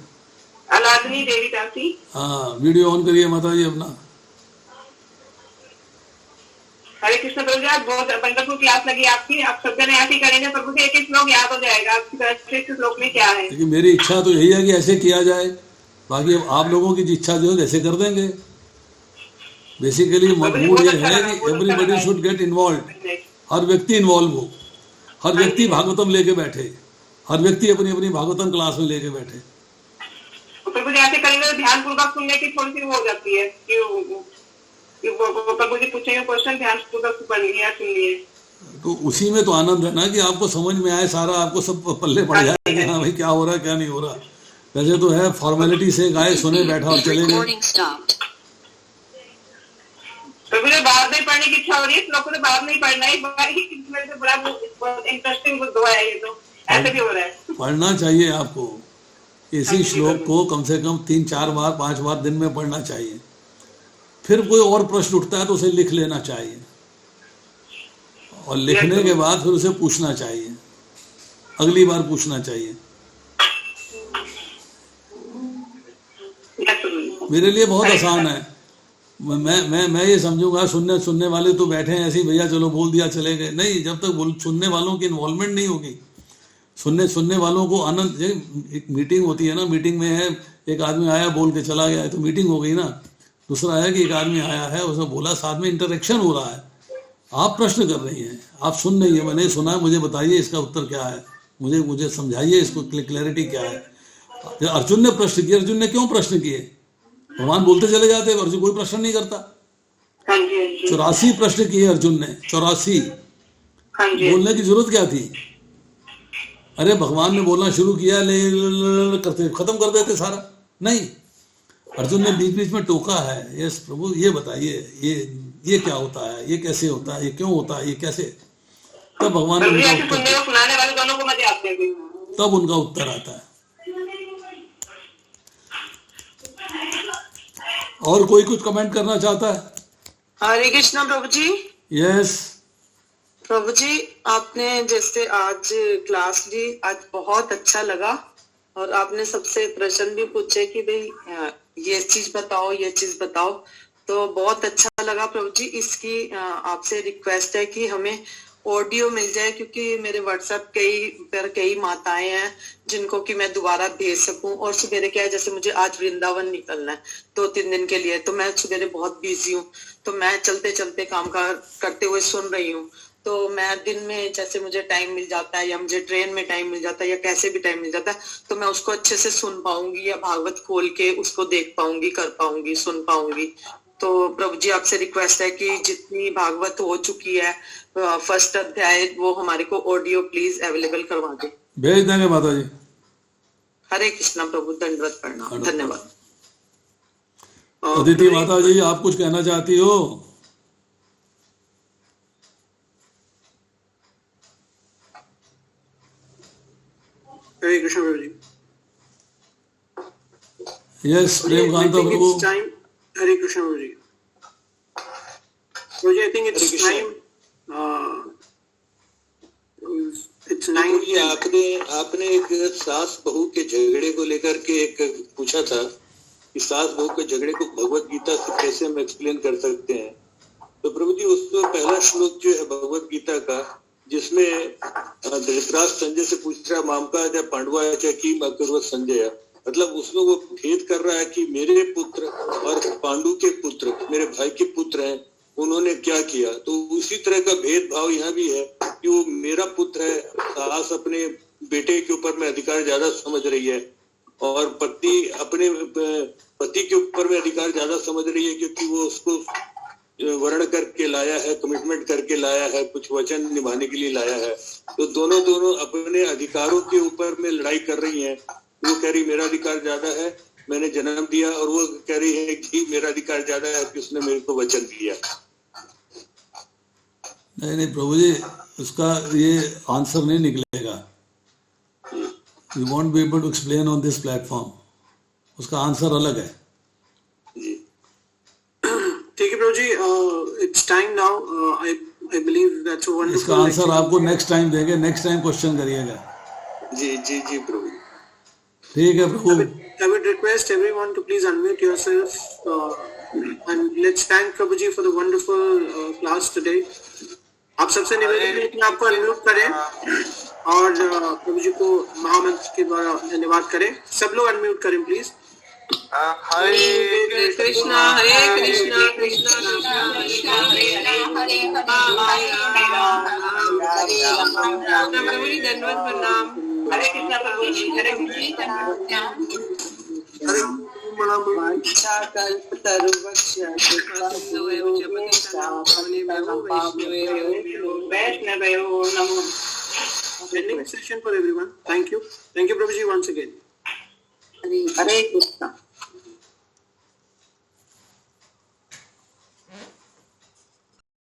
आलादनी देवी दासी। हाँ, वीडियो ऑन करिए माता जी अपना। हरे कृष्ण प्रभु जी, आप बहुत वंडरफुल क्लास लगी आपकी। आप सब जने ऐसे ही करेंगे प्रभु जी, एक एक श्लोक याद हो जाएगा आपकी श्रेष्ठ श्लोक में क्या है। देखिए मेरी इच्छा तो यही है कि ऐसे किया जाए, बाकी अब आप लोगों की इच्छा जो है वैसे कर देंगे। बेसिकली मूड ये है कि एवरीबडी शुड गेट इन्वॉल्व, हर व्यक्ति इन्वॉल्व हो, हर व्यक्ति भागवतम लेके बैठे, हर व्यक्ति अपनी अपनी भागवतम क्लास में लेके बैठे। प्रभु जी ऐसे करेंगे तो ध्यान पूर्वक सुनने की थोड़ी सी वो हो जाती है कि प्रभु जी पूछेंगे क्वेश्चन, ध्यान पूर्वक पढ़ लिया सुन लिए, तो उसी में तो आनंद है ना कि आपको समझ में आए सारा, आपको सब पल्ले पड़ जाए कि हाँ भाई क्या हो रहा है क्या नहीं हो रहा। वैसे तो है फॉर्मेलिटी से गाए सुने बैठा और चले गए। प्रभु जी बाद में पढ़ने की इच्छा हो रही है, श्लोक तो बाद में ही पढ़ना है, मेरे से बड़ा इंटरेस्टिंग बुद्ध है ये, तो ऐसे भी हो रहा है। पढ़ना चाहिए आपको, इसी श्लोक को कम से कम 3-4 बार 5 बार दिन में पढ़ना चाहिए। फिर कोई और प्रश्न उठता है तो उसे लिख लेना चाहिए, और लिखने के बाद फिर उसे पूछना चाहिए, अगली बार पूछना चाहिए। मेरे लिए बहुत आसान है, मैं ये समझूंगा सुनने वाले तो बैठे हैं ऐसे ही, भैया चलो बोल दिया चले गए। नहीं, जब तक सुनने वालों की इन्वॉल्वमेंट नहीं होगी, सुनने वालों को आनंद। एक मीटिंग होती है ना, मीटिंग में है एक आदमी आया बोल के चला गया तो मीटिंग हो गई ना। दूसरा है कि एक आदमी आया है उसने बोला, साथ में इंटरेक्शन हो रहा है, आप प्रश्न कर रही हैं, आप सुन रही है, मैंने सुना, मुझे बताइए इसका उत्तर क्या है, मुझे समझाइए, इसको क्लैरिटी क्या है। अर्जुन ने प्रश्न किए, अर्जुन ने क्यों प्रश्न किए? भगवान बोलते चले जाते, अर्जुन कोई प्रश्न नहीं करता। 84 प्रश्न किए अर्जुन ने, 84। बोलने की जरूरत क्या थी? अरे भगवान ने बोलना शुरू किया, ले करते खत्म कर देते सारा। नहीं, अर्जुन ने बीच बीच में टोका है, यस प्रभु ये बताइए, ये क्या होता है, ये कैसे होता है, ये क्यों होता है, ये कैसे। तब भगवान ने उनका तब उनका उत्तर आता है। और कोई कुछ कमेंट करना चाहता है? हरे कृष्णा प्रभु जी। यस प्रभु जी, आपने जैसे आज क्लास ली, आज बहुत अच्छा लगा, और आपने सबसे प्रश्न भी पूछे कि भाई ये चीज बताओ, ये चीज बताओ, तो बहुत अच्छा लगा प्रभु जी। इसकी आपसे रिक्वेस्ट है कि हमें ऑडियो मिल जाए, क्योंकि मेरे व्हाट्सएप कई माताएं हैं जिनको कि मैं दोबारा भेज सकूं। और सवेरे क्या है, जैसे मुझे आज वृंदावन निकलना है 2-3 दिन के लिए, तो मैं सवेरे बहुत बिजी हूँ, तो मैं चलते चलते काम करते हुए सुन रही हूँ। तो मैं दिन में जैसे मुझे टाइम मिल जाता है, या मुझे ट्रेन में टाइम मिल जाता है, या कैसे भी टाइम मिल जाता है, तो मैं उसको अच्छे से सुन पाऊंगी, या भागवत खोल के उसको देख पाऊंगी, कर पाऊंगी, सुन पाऊंगी। तो प्रभु जी आपसे रिक्वेस्ट है कि जितनी भागवत हो चुकी है फर्स्ट अध्याय, वो हमारे को ऑडियो प्लीज अवेलेबल करवा दे। भेज देंगे माता जी। हरे कृष्णा प्रभु, दंडवत प्रणाम, धन्यवाद। अदिति माता जी, आप कुछ कहना चाहती हो? हरे कृष्ण प्रभु जी। यस, प्रेम कांता प्रभु। हरे कृष्ण प्रभु जी। मुझे I think it's time, it's 9। आपने एक सास बहू के झगड़े को लेकर के एक पूछा था कि सास बहू के झगड़े को भगवत गीता से कैसे हम एक्सप्लेन कर सकते हैं। तो प्रभु जी, उसको पहला श्लोक जो है भगवत गीता का, जिसमें धृतराष्ट्र संजय से पूछ रहा, मामका चाहे पांडवा चाहे की अकुर्वत संजय, मतलब उसमें वो भेद कर रहा है कि मेरे पुत्र और पांडु के पुत्र, मेरे भाई के पुत्र हैं, उन्होंने क्या किया। तो उसी तरह का भेदभाव यहाँ भी है कि वो मेरा पुत्र है, सास अपने बेटे के ऊपर में अधिकार ज्यादा समझ रही है, और पत्नी अपने पति के ऊपर में अधिकार ज्यादा समझ रही है, क्योंकि वो उसको वर्ण करके लाया है, कमिटमेंट करके लाया है, कुछ वचन निभाने के लिए लाया है। तो दोनों अपने अधिकारों के ऊपर में लड़ाई कर रही हैं। वो कह रही मेरा अधिकार ज्यादा है, मैंने जन्म दिया, और वो कह रही है कि मेरा अधिकार ज्यादा है कि उसने मेरे को वचन दिया। नहीं प्रभु जी, उसका ये आंसर नहीं निकलेगा। You won't be able to explain on this platform. उसका आंसर अलग है। ठीक है प्रभु जी, it's time now. I believe that's a wonderful. इसका आंसर आपको नेक्स्ट टाइम देंगे, नेक्स्ट टाइम क्वेश्चन करिएगा। जी जी जी प्रभु। ठीक है प्रभु। I would request everyone to please unmute yourself and let's thank Prabhu ji for the wonderful class today. आप सबसे निवेदन है कि आपको अनम्यूट करें और प्रभु जी को महामंत्र के द्वारा धन्यवाद करें। सब लोग अनम्यूट करें प्लीज। हरे कृष्णा कृष्णा कृष्णा हरे हरे प्रभु जी धन्यवाद प्रणाम। हरे कृष्णा प्रभु जी, हरे Session for everyone. Thank you, Prabhu ji, once again. Hare Krishna.